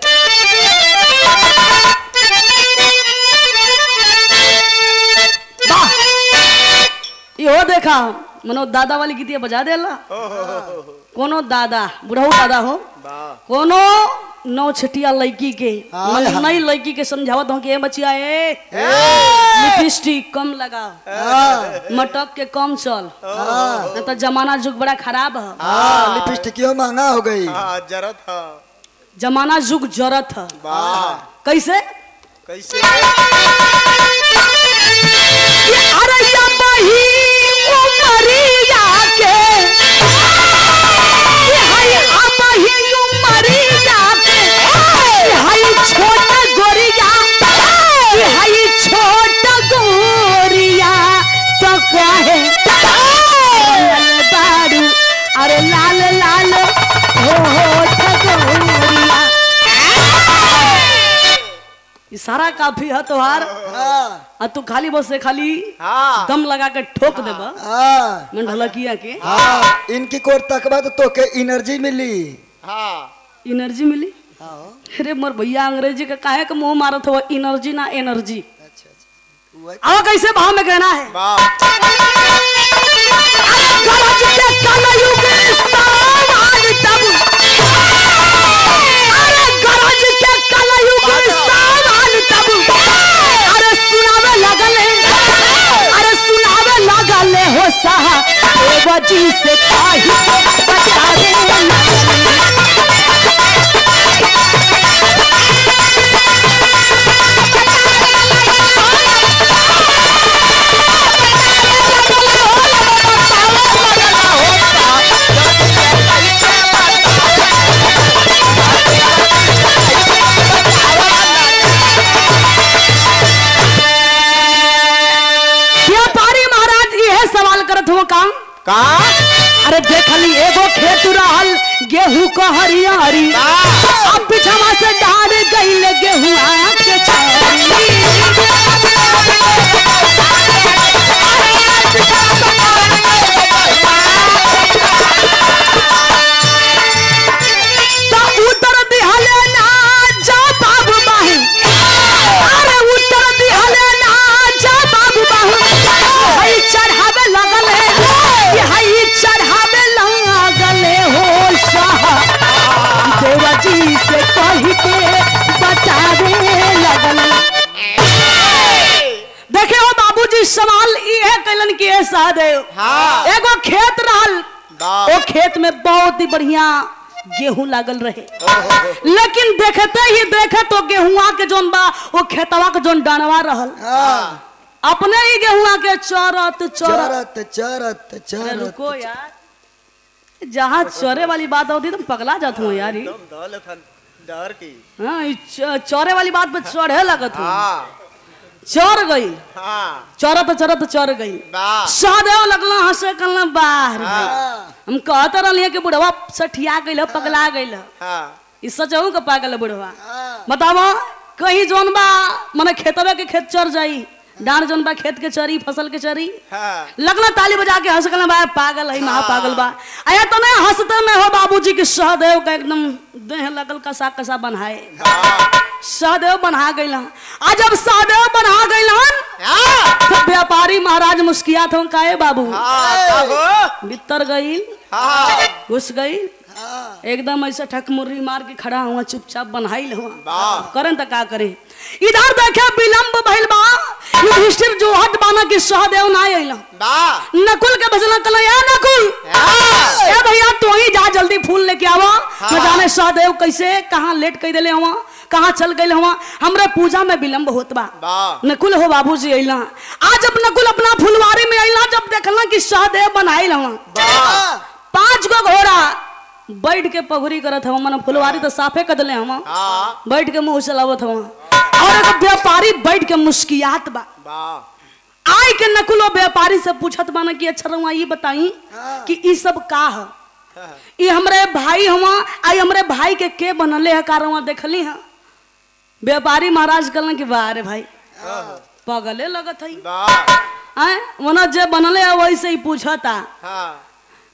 यो देखा मनो दादा वाली गीतिया बजा देला। कोनो दादा बुढ़ऊ दादा हो, कोनो नौ छटिया लड़की के नई लड़की के समझावत हो कि बचिया लिपस्टिक कम लगाओ, मटक के कम चल, तो जमाना जुग बड़ा खराब है। लिपस्टिक महंगा हो गई, जरत है जमाना जुग जरत है। कैसे कैसे अरे बही उमरिया के छोटा गोरिया छोटा गोरिया तो कहे बारू अरे लाल लाल गोरिया। सारा काफी है तोहार, तू खाली बस से खाली दम लगा के ठोक देबा मन ढलकिया के। इनकी कोर तकबा तो तोके एनर्जी मिली। एनर्जी मिली? अरे मोर भैया अंग्रेजी का काहे का मुंह मारत हो, एनर्जी ना एनर्जी। आओ कैसे भाव में कहना है। हो सा जी से का अरे देखली एगो खेत रहल गेहूं का हरियारी अब पिछवा से डाल गईल गेहूं के चारी तो उतर दिहले ना जा बाबू बाही अरे उतर दिहले ना जा बाबू बाही हई चढ़ावे लगले हई चढ़ावे लगले हो शाह देवजी से कही के बतावे लगले। देखे हो बाबूजी सवाल ये कैलन कि ऐसा देव एगो खेत रहल ओ खेत में बहुत ही बढ़िया गेहूं लागल रहे लेकिन देखते ही देखे तो गेहुआ के जोन बा वो खेतवा के जोन डानवा रहल अपने ही गेहुआ के चरत चरत चरत चरत रुको यार जहाँ चरे वाली बात होती तुम पगला जात हो यार डर की हाँ चौरे वाली बात पे चढ़े लगत हो चढ़ गई चरत चरत चढ़ गई सहदेव लगला हंसे कलना बाहर हम कहते रहिए कि बुढ़वा सठिया गई पगला गई इस सचहू का पागल बुढ़वा बतावा कहीं जोन बा मने खेतवे के खेत चढ़ जाई डांड जोन बा खेत के चरी फसल के चरी लगना ताली बजा के हंस कलना पागल है महा पागल बा आया तो नहीं हंसते में हो बाबूजी की सहदेव का एकदम देह लगल कसा कसा बनाए सहदेव बना गई आज जब सहदेव बना गई तो व्यापारी महाराज मुस्कियात हो काहे बाबू भीतर गई घुस गई एकदम ऐसे ठकमुर्री मार के खड़ा हुआ चुपचाप बनाई हुआ करन त का करे इधर देखे विलंब भइल बा युधिष्ठिर जो हट बाना कि सहदेव ना आइला नकुल के भजन कल या नकुल ए भैया तू ही जा जल्दी फूल लेके आवा न जाने सहदेव कैसे कहां लेट कई देले हुआ कहां चल गए हुआ हमरे पूजा में विलंब होत बा नकुल हो बाबूजी आइला आज जब नकुल अपना फुलवारी में आइला जब देखला कि सहदेव बनाइल हुआ 5 गो घोड़ा बैठ के पगुरी करत हवा मन फुलवारी तो साफे कर दले हम बैठ के मुंह चलावत हवा और एक व्यापारी बैठ के मुस्कियात बा आई के नकुल व्यापारी से पूछत बाना कि अच्छा रहुआ ये बताई कि ई सब का है ई हमरे भाई हवा आई हमरे भाई के बनले है कारवा देखली है व्यापारी महाराज कहलन कि वाह रे भाई पगले लगत है मना जे बनले है वैसे ही पूछता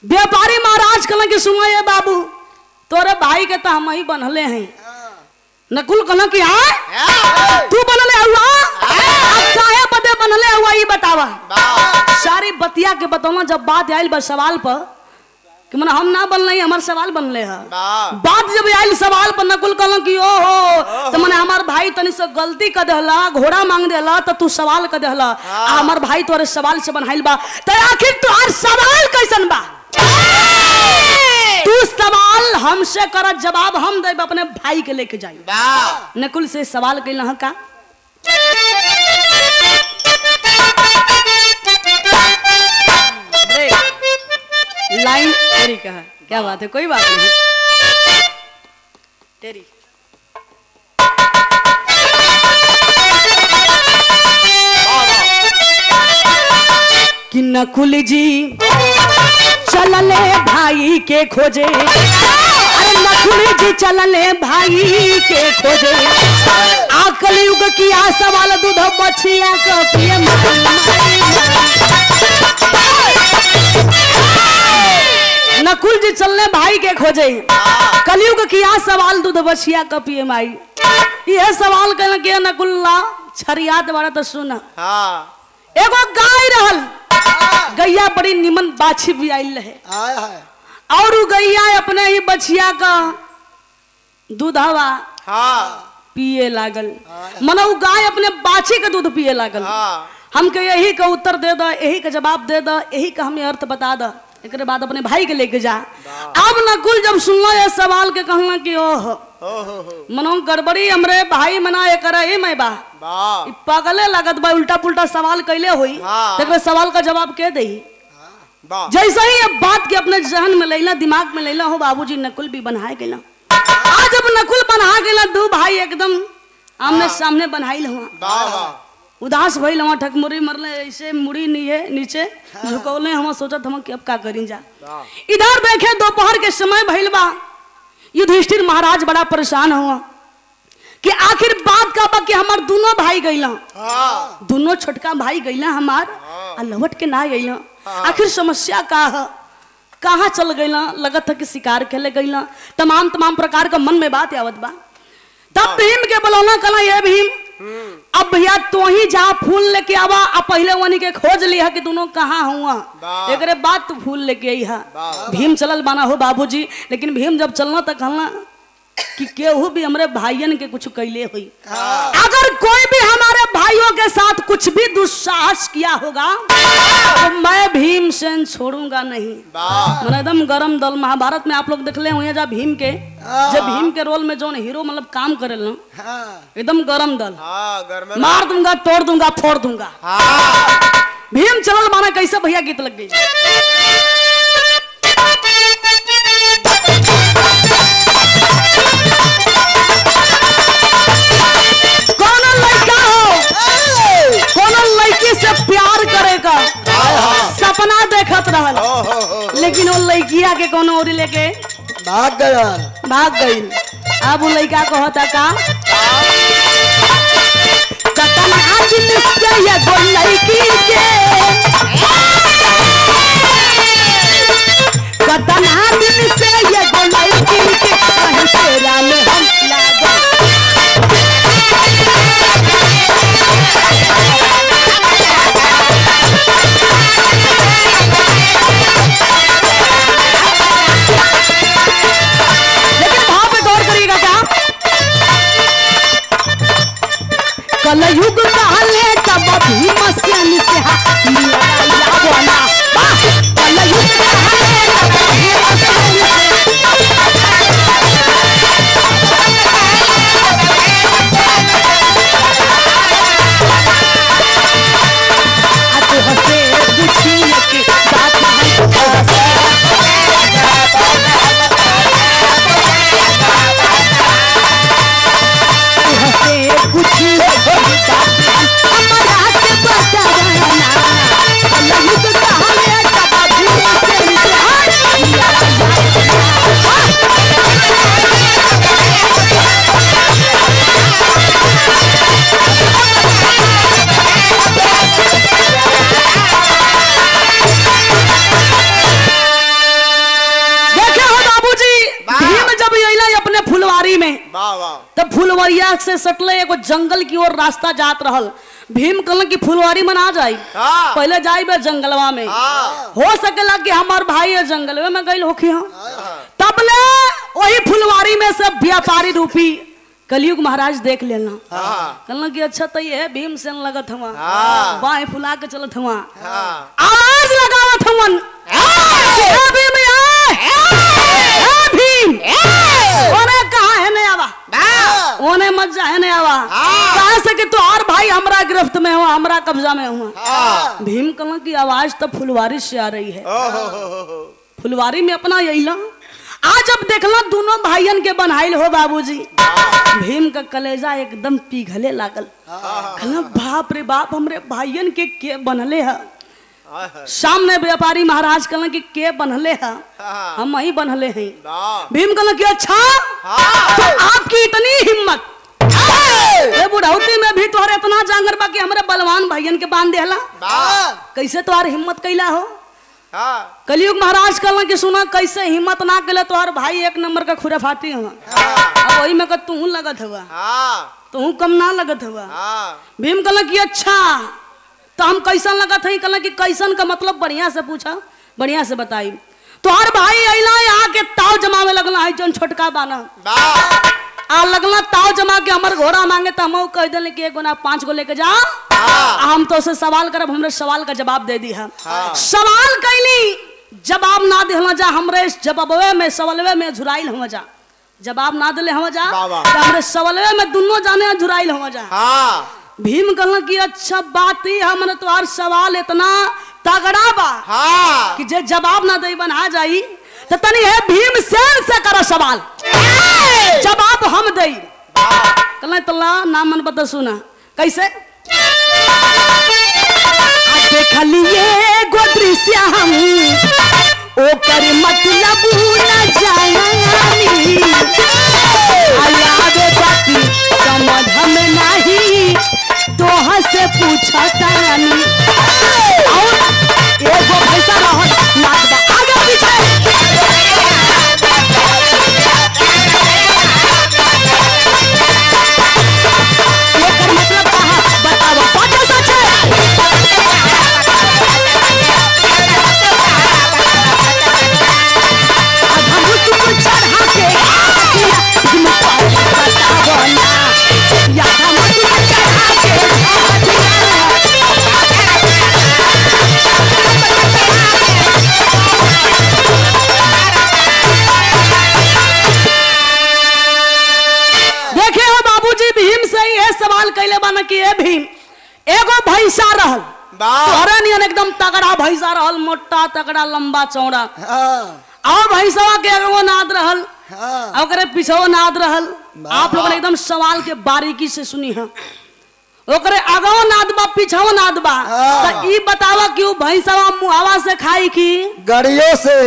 व्यापारी महाराज कहलन कि सुनो ये बाबू तोरे भाई के तो हम ही बनले हैं नकुल कहलन कि हाँ तू बनले हुआ अब काहे बदे बनले हुआ ये बतावा सारी बतिया के बताना जब बात आइल बस सवाल पर कि मन हम ना बनले हमार सवाल बनले है बात जब आइल सवाल पर नकुल कहलन कि ओ हो तो मने हमार भाई तनी से गलती कर देला घोड़ा मांग देला तो तू सवाल कर देला हमार भाई तोरे सवाल से बनाइल बा तो आखिर तोहार सवाल कैसन बा तू सवाल हमसे कर जवाब हम देब अपने भाई के लेके जाई नकुल से सवाल कैला का लाइन तेरी का है क्या बात है कोई बात नहीं तेरी कि नकुल जी चलले भाई के खोजे अरे नकुल जी चलले भाई के खोजे आकल युग किया सवाल दूध बछिया का पिए नकुल जी चलने भाई के खोजे कलयुग किया सवाल दूध बछिया का पिए माई यह सवाल कहना के नकुल्ला छरियात वाला तो सुना एगो गाय रहल गैया बड़ी निमन बाछी भी आइल है और गैया अपने ही बछिया का दूधवा पिए लागल मनो गाय अपने बाछी का दूध पिए लागल हमके यही का उत्तर दे दो यही का जवाब दे दो यही का हमें अर्थ बता दो एक बाद अपने भाई के लेके जा अब नकुल जब सुनलो ये सवाल के कहना कि ओह मनो गड़बड़ी हमरे भाई मना ये करे ही मैं बा पागले लागत बा उल्टा पुल्टा सवाल कैले हुई देखो सवाल का जवाब के दे जैसे ही ये बात के अपने जहन में लेला दिमाग में लेला हो बाबूजी नकुल भी बनाए गेला आज जब नकुल बना गेला दो भाई एकदम आमने सामने बनाइल हुआ उदास भइल हम ठकमुरी मरले ऐसे मुड़ी नीचे झुकौले हम सोचत हम कि अब का करी जा। इधर देखे दोपहर के समय भइल बा। युधिष्ठिर महाराज बड़ा परेशान हुआ कि आखिर बात का बा कि हमार दोनों भाई गइला, दोनों छोटका भाई गइला हमार आ लौट के ना गइला। आखिर समस्या का है, कहाँ चल गइला? लगत है कि शिकार खेले गइला। तमाम प्रकार का मन में बात आवत बा। तब भीम के बोलौना कला ये भीम अब भैया तो ही जा फूल लेके आवा। अब पहले वनी के खोज लिया कि दोनों कहाँ हुआ, एक बात तू फूल लेके आई है। भीम चलल बाना हो बाबूजी, लेकिन भीम जब चलना तो कहना कि केहू भी हमारे भाइयन के कुछ कैले हुई। अगर कोई भी हमारे भाइयों के साथ कुछ भी दुस्साहस किया होगा तो मैं भीमसेन छोड़ूंगा नहीं। मतलब एकदम गरम दल। महाभारत में आप लोग देख ले हुए जब भीम के रोल में जो हीरो मतलब काम करे ना एकदम गरम दल, मार दूंगा, तोड़ दूंगा, फोड़ दूंगा। भीम चलल माना कैसे भैया गीत लग गई। से प्यार करेगा सपना देखत रहल, लेकिन वो लड़किया के कोनो और लेके भाग गई। अब वो लड़का कहता का कतना दिन से ये दो लड़की के, कतना दिन से ये दो लड़की के कहीं तेरा में हम लागल। कलयुग कहले तब भीमसेन से कलयुग कहले तब भीमसेन से पूछिए कि बात तब फुलवरिया से सटले एगो जंगल की ओर रास्ता जात रहल। भीम कहल कि फुलवारी में ना जाई, पहले जाई बे जंगलवा में। हो सकेला कि हमार भाई जंगलवे में गइल होखी। तब ले वही फुलवारी में से व्यापारी रूपी कलयुग महाराज देख लेना। कहना कि अच्छा तो ये भीमसेन लगत हुआ, बाएं फुला के चलत हुआ, आवाज लगावत हुवन ओने मत जाए ने आवा कहां से कि तोहार भाई हमरा गिरफ्त में हुआ, हमरा कब्जा में हुआ। भीम कहला की आवाज तो फुलवारी से आ रही है। फुलवारी में अपना यही आज जब देखला दोनों भाइयन के बनाइल हो बाबूजी, भीम का कलेजा एकदम पिघले लागल। कहला बाप रे बाप, हमरे भाइयन के बनले है। सामने व्यापारी महाराज कहला कि के बनले है? हम ही बनले हैं। भीम कहला कि अच्छा तो आपकी इतनी हिम्मत, बुढ़ौती में भी तोहरे इतना जांगर बा कि हमरे बलवान भाइयन के बांध देला, कैसे तोहार हिम्मत कैला हो? कलयुग महाराज कहला कि सुना कैसे हिम्मत ना कैला, तोहार भाई एक नंबर का खुराफाती हुआ। अब वही में तू लगत हुआ, तू कम ना लगत हुआ। भीम कहला कि अच्छा तो हम कैसन लगत है? कहला कि कैसन का मतलब बढ़िया से पूछा, बढ़िया से बताई। तोहर भाई अइला यहाँ के ताव जमावे लगला है, जौन छोटका बाना आ लगला ताव जमा के हमर घोड़ा मांगे तो हम कह दिले कि 1 गो ना 5 गो लेके जा। हम तो उसे सवाल करब, हमरे सवाल का जवाब दे दी है। सवाल कैली, जवाब ना दिहला जा, हमरे जवाबवे में सवालवे में झुराइल हम जा। जवाब ना दिले हम जा, हमरे सवालवे में दोनों जाने झुराइल हम जा। भीम कहला कि अच्छा बात ही हमने तोहार सवाल इतना तगड़ा बा कि जे जवाब ना दे बना जाई तो तनी है भीमसेन से करो सवाल, जवाब हम दई। कहला तल्ला नाम मन बता सुना कैसे। देखलिए गोदृश्य हम ओकर मतलब न जानी अलावे बाती समझ में नहीं तोह से पूछतानी और एगो भैसा रहत नाचबा आगे पीछे एकर मतलब कहा बताओ सच सच भीम एगो भैंसा रहल एकदम तगड़ा भैंसा रहल मोटा तगड़ा लंबा चौड़ा और भैंसवा के एगो नाद रहल ओकरे पीछे नाद रहल। आप लोग एकदम सवाल के बारीकी से सुनी है ओकरे आगो नाद बा पीछे नाद बा तो ई बतावा कि भैंसवा मुहावा से खाई की गड़ियों से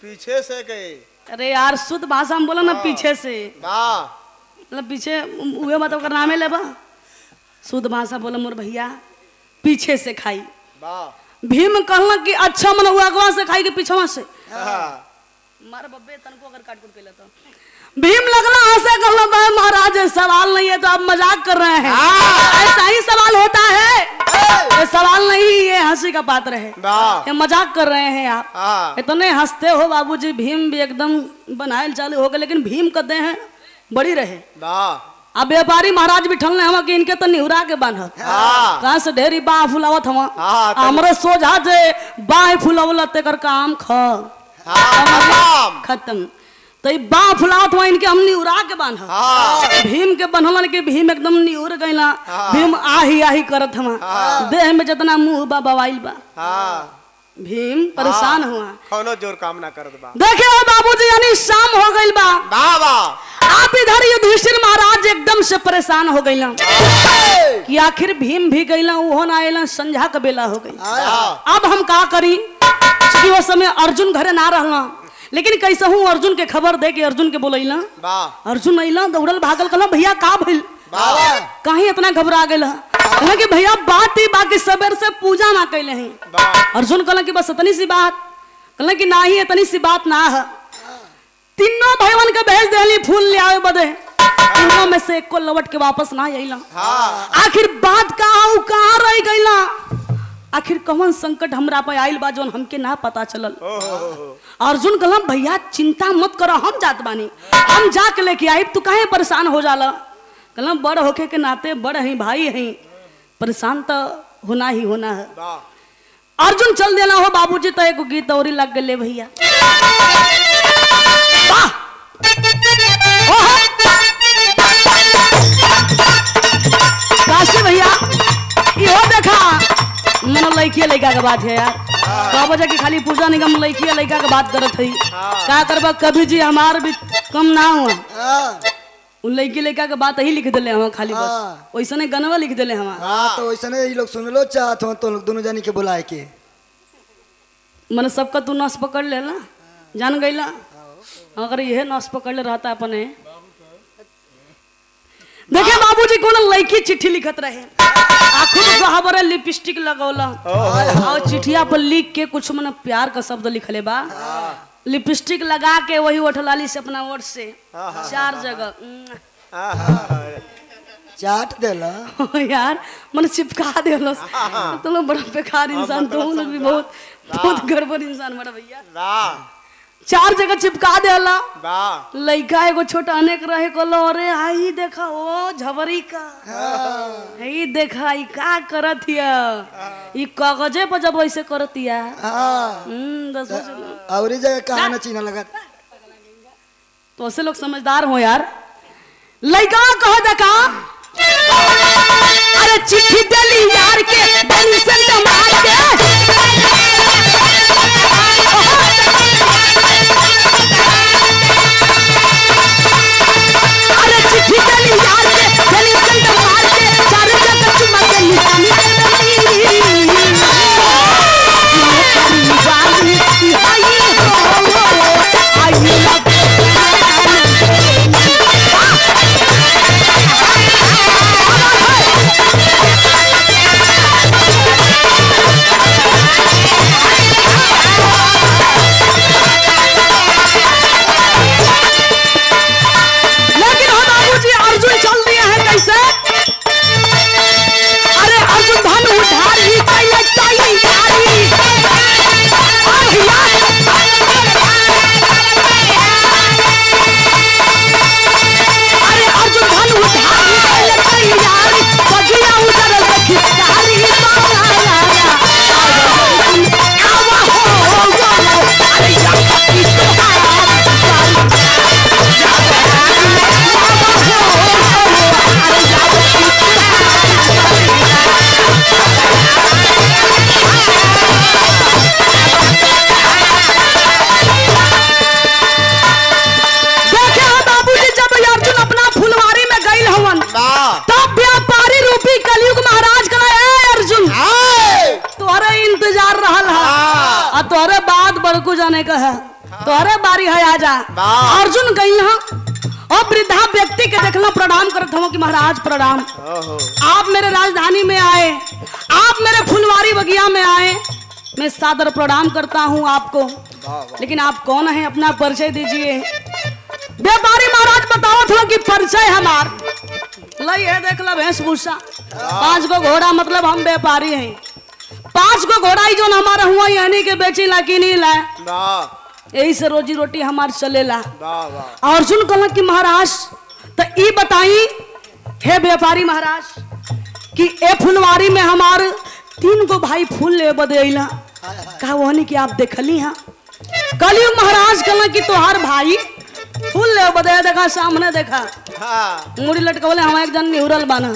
पीछे से गए। अरे यार शुद्ध भाषा में बोलो ना पीछे से मतलब पीछे उहे मतलब ओकर नामे लेबा शुद्ध भाषा बोला मोर भैया पीछे से खाई। भीम कहला कि अच्छा मन अगवा से खाई के पीछवा से मार बब्बे तनको अगर काट के लेता भीम लगला हंसे कहला भाई महाराज सवाल नहीं है तो आप मजाक कर रहे हैं ऐसा ही सवाल होता है ये सवाल नहीं ये हंसी का पात्र है ये मजाक कर रहे हैं आप इतने हंसते हो बाबूजी। भीम भी एकदम बनाए चालू हो गए लेकिन भीम कहते हैं बड़ी रहे। अब व्यापारी महाराज भी ठलने हम कि इनके तो निहुरा के बांधल कहां से ढेरी बाह फुलावत हम हमरे सोझा जे बाह फुलावल तेकर काम खत्म तो बाह फुलावत हुआ इनके हम निहुरा के बांधल भीम के बनल के भीम एकदम निहुर गइला भीम आही आही करत हम देह में जितना मुंह बा बवाइल बा भीम परेशान हुआ कौनो जोर काम ना करत बा। देखे हो बाबूजी यानी शाम हो गइल बा आप इधर युधिष्ठिर महाराज एकदम से परेशान हो गइला कि आखिर भीम भी गइला वो ना आइला संध्या का बेला हो गई अब हम का करी कि वो समय अर्जुन घरे ना रहला लेकिन कैसे हूँ अर्जुन के खबर दे के अर्जुन के बोलैला अर्जुन अइला दौड़ल भागल कहला भैया का भइल कहीं इतना घबरा गइला कहला कि भैया बात ही बाकी सवेर से पूजा ना कैले हैं। अर्जुन कहला कि बस इतनी सी बात कहला कि ना ही इतनी सी बात ना है तीनों भाईवन के भेज देली फूल ले आवे बदे तीनों में से एक को लौट के वापस ना आइला आखिर बात कहाँ रह गइला आखिर कौन संकट हमरा पे आइल बा जोन हमके ना पता चलल। अर्जुन कहला भैया चिंता मत करो हम जात बानी हम जाके लेके आई तू काहे परेशान हो जाला कहला बड़ होके के नाते बड़ हैं भाई हैं परेशान तो होना ही होना है। अर्जुन चल देना हो बाबूजी तो एक गीत और लग गए भैया काशी भैया इहो देखा मन लड़किया लड़का के बात है यार का वजह की खाली पूजा निगम लड़किया लड़का के बात करत है का करबा कभी जी हमार भी कम ना हुआ उन लड़की लड़का के बात ही लिख दिले हम खाली बस वैसने गनवा लिख दिले हम तो वैसने ये लोग सुन लो चाहत हो तो दोनों जानी के बुलाए के मन सबका तू नस पकड़ ले ना जान गईला अगर यह नस पकड़ ले रहता अपने देखिए बाबूजी कौन लड़की चिट्ठी लिखत रहे आखिर लिपस्टिक लगौला और चिट्ठिया पर लिख के कुछ मन प्यार का शब्द लिखले बा लिपस्टिक लगा के वही ओठलाली से अपना ओठ से 4 जगह चाट देला यार मन चिपका देलो तुम लोग बड़ा बेकार इंसान तुम लोग भी बहुत गड़बड़ इंसान बड़ा भैया 4 जगह चिपका देला लइका एगो छोटा अनेक रहे कहलो अरे आई देखा ओ झबरी का ई देखा ई का करतिया ई कागजे पर जब ऐसे करतिया और ई जगह कहां न चीना लगा तो ऐसे लोग समझदार हो यार लइका कह देखा अरे चिट्ठी देली यार के बनी से मार के चिट्ठी देली यार के गली से मार के 4 जगह चुमा के निशानी तोहरे बारी है आजा। अर्जुन कही और वृद्धा व्यक्ति के देखना प्रणाम करता हूँ कि महाराज प्रणाम। आप मेरे राजधानी में आए, आप मेरे फुलवारी बगिया में आए, मैं सादर प्रणाम करता हूँ आपको। लेकिन आप कौन है, अपना परिचय दीजिए। व्यापारी महाराज बताओ था कि परिचय हमार लई है, देख लो वेशभूषा, 5 गो घोड़ा, मतलब हम व्यापारी हैं। 5 गो घोड़ा ही जो हमारा हुआ यानी के बेची ला कि नहीं ला, यही से रोजी रोटी हमार चलेला। अर्जुन कहला कि महाराज तो ई बताई हे व्यापारी महाराज कि ए फुलवारी में हमार 3 गो भाई फूल ले बदेला, कहा वहनी कि आप देखली हाँ। कलयुग महाराज कहला कि तोहार भाई फूल ले बदे, देखा सामने देखा मुड़ी लटकवले हम एक जन निहुरल बाना।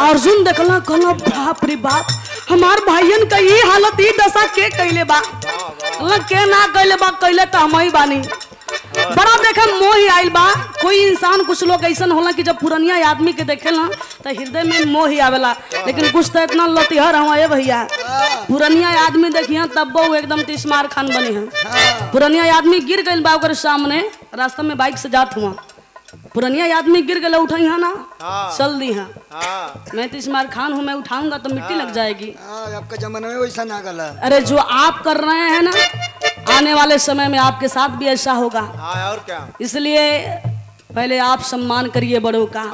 अर्जुन देखला कहला बाप रे बाप, हमार भाईयन का ये हालत, ये दशा के कैले बा, के ना कैले बा, कैले तो हम ही बानी। बड़ा देखा मोह ही आइल बा। कोई इंसान, कुछ लोग ऐसा होला कि जब पुरनिया आदमी के देखेला तो हृदय में मोह ही आवेला, लेकिन कुछ तो इतना लतिहर हवा ये भैया। पुरनिया आदमी देखिए तब वो एकदम तिस्मार खान बने हैं। पुरनिया आदमी गिर गई बा ओकर सामने, रास्ता में बाइक से जात हुआ, पुरनिया आदमी गिर गए, उठाई है ना, चल दी है। मैं तिस्मार खान हूँ, मैं उठाऊंगा तो मिट्टी लग जाएगी। आपका जमाना में वैसा ना गला। अरे जो आप कर रहे हैं ना, आने वाले समय में आपके साथ भी ऐसा होगा। और क्या, इसलिए पहले आप सम्मान करिए बड़ों का।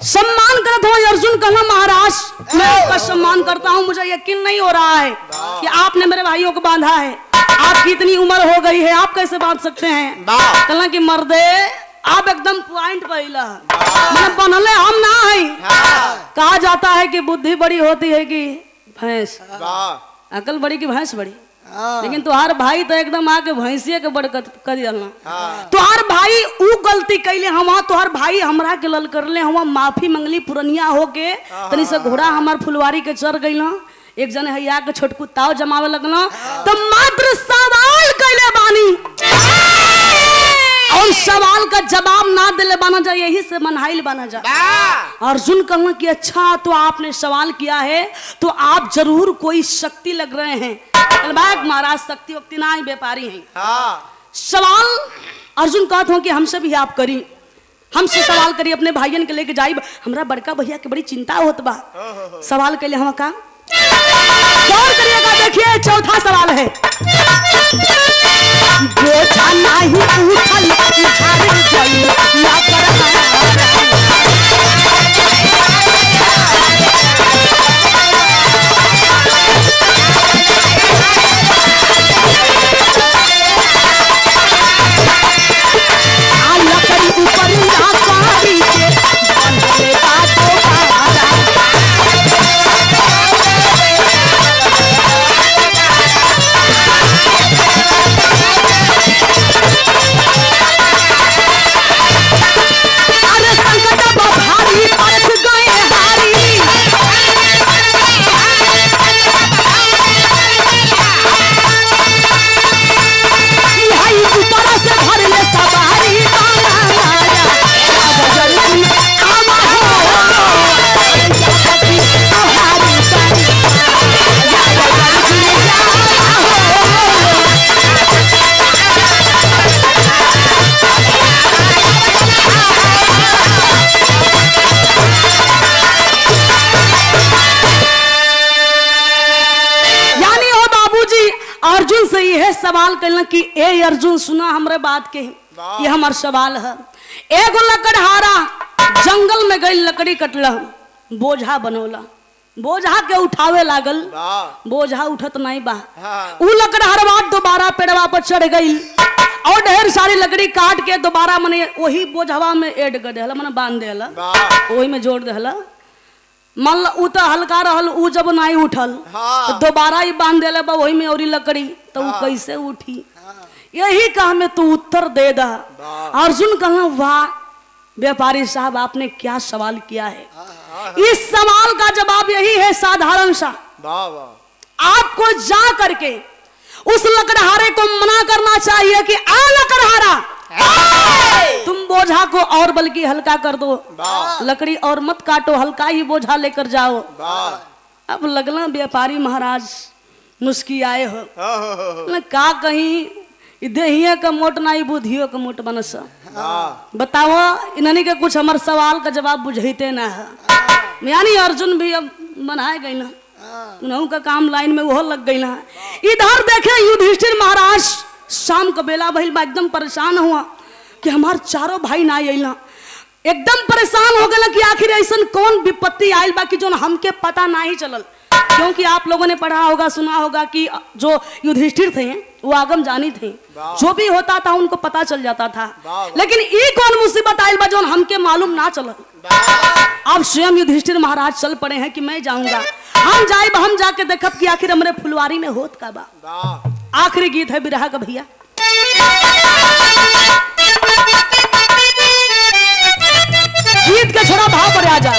सम्मान करता हूँ। अर्जुन कहना महाराज मैं आपका सम्मान करता हूँ, मुझे यकीन नहीं हो रहा है कि आपने मेरे भाइयों को बांधा है। आपकी इतनी उम्र हो गई है, आप कैसे बांध सकते हैं? कहना कि मर्दे आप एकदम पॉइंट पहिला, मैं बनले हम ना है। कहा जाता है कि बुद्धि बड़ी होती है कि भैंस, अकल बड़ी कि भैंस बड़ी, लेकिन तुहार भाई तो एकदम आके भैंसिया के बड़ कर दिया। तुहार भाई ऊ गलती कैले हवा, तुहार भाई हमरा के लल करले हवा, माफी मंगली पुरनिया होके, तनी से घोड़ा हमार फुलवारी के चढ़ गई। एक जने हैया के छोटकू ताव जमावे लगना तो मात्र सवाल कैले बानी और सवाल का जवाब ना दिले बना जाए, यही से मनहाइल बना जाए। अर्जुन कहना कि अच्छा तो आपने सवाल किया है तो आप जरूर कोई शक्ति लग रहे हैं। महाराज शक्ति वक्ति ना ही व्यापारी हैं। सवाल अर्जुन कहता हूँ कि हमसे भी आप करी, हमसे सवाल करी, अपने भाइयन के लेके जाई। हमरा बड़का भैया के बड़ी चिंता होत बा, सवाल के लिए हम का गौर करिएगा। देखिए चौथा सवाल है, बोझा नहीं उठल घर गई ना लकड़ी ऊपर ना पारी के बनले बातों सवाल कहना कि ए अर्जुन सुना हमरे बात के, ये हमार सवाल है। एगो लकड़हारा जंगल में गई, लकड़ी कटला, बोझा बनोला, बोझा के उठावे लागल, बोझा उठत नहीं बा। उ लकड़हारवा दोबारा पेड़वा पर चढ़ गई और ढेर सारी लकड़ी काट के दोबारा मने वही बोझवा में ऐड कर देला, मने बांध देला, वही में जोड़ देला। मान उ तो हल्का रहल, उ जब नहीं उठल तो दोबारा ही बांध देला बा वही में और लकड़ी, तो उ कैसे उठी? यही कहा में तू उत्तर दे दा। अर्जुन कहा वाह व्यापारी साहब आपने क्या सवाल किया है। इस सवाल का जवाब यही है साधारण सा, आपको जा करके उस लकड़हारे को मना करना चाहिए कि आ लकड़हारा तुम बोझा को और बल्कि हल्का कर दो, लकड़ी और मत काटो, हल्का ही बोझा लेकर जाओ। अब लगना व्यापारी महाराज मुस्कियाए हो, का कहीं देहिया का मोट नहीं बुधियो का मोट बनस। हाँ बताओ इन्हनी के कुछ हमार सवाल का जवाब बुझते ना है। यानी अर्जुन भी अब बनाए गई ना, उन्हों का काम लाइन में वो लग गई ना। इधर देखे युधिष्ठिर महाराज शाम का बेला भइल बा, एकदम परेशान हुआ कि हमार चारों भाई ना आइला। एकदम परेशान हो गया कि आखिर ऐसा कौन विपत्ति आयल बा कि जो हमके पता ना ही चलल। क्योंकि आप लोगों ने पढ़ा होगा सुना होगा कि जो युधिष्ठिर थे वो आगम जानी थे, जो भी होता था उनको पता चल जाता था। लेकिन ये कौन मुसीबत आयल बा जो हमके मालूम ना चलल। अब स्वयं युधिष्ठिर महाराज चल पड़े हैं कि मैं जाऊंगा, हम जाके देखब कि आखिर हमरे फुलवारी में होत का बा। आखिरी गीत है बिरहा का भैया। गीत के छोड़ा भाव पर आ जा।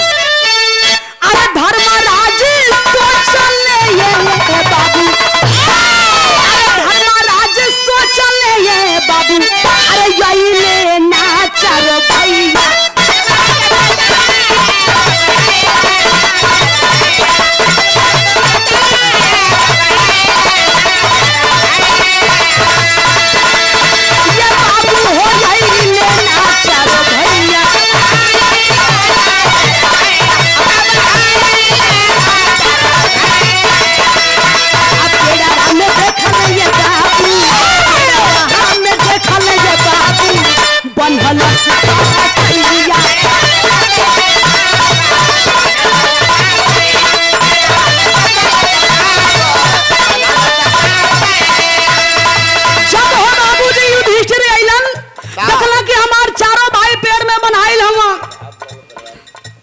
अरे धर्मराज सोचल ये बाबू, अरे धर्मराज सोचल ये बाबू, अरे यही ले नाचर भैया। ये बाबू हो यही ले नाचर भैया।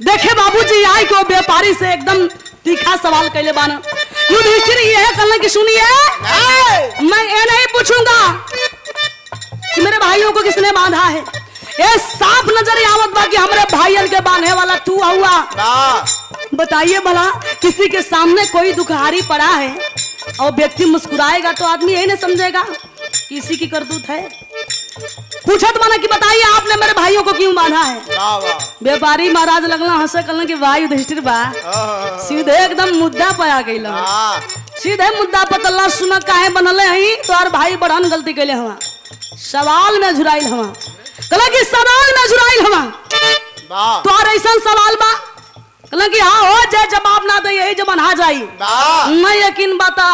देखे बाबूजी आई को व्यापारी से एकदम तीखा सवाल कैले बाना। युधिष्ठिर यह कहना कि सुनिए, मैं ये नहीं पूछूंगा कि मेरे भाइयों को किसने बांधा है। ये साफ नजर आवत बा कि हमारे भाइयों के बांधने वाला तू हुआ। बताइए भला किसी के सामने कोई दुखहारी पड़ा है और व्यक्ति मुस्कुराएगा तो आदमी यही नहीं समझेगा कि इसी की करतूत है। पूछत माना कि बताइए आपने मेरे भाइयों को क्यों बांधा है। व्यापारी महाराज लगना हंसे कहना कि भाई युधिष्ठिर बा सीधे एकदम मुद्दा पे आ गई। सीधे मुद्दा पर तल्ला सुन काहे बनले हई तोर भाई बड़न गलती कैले हवा, सवाल में झुराइल हवा। कहला कि सवाल में झुराइल हवा तोर ऐसा सवाल बा। कहला कि हाँ हो जाए जवाब ना दे यही जब बना जाई मैं यकीन बता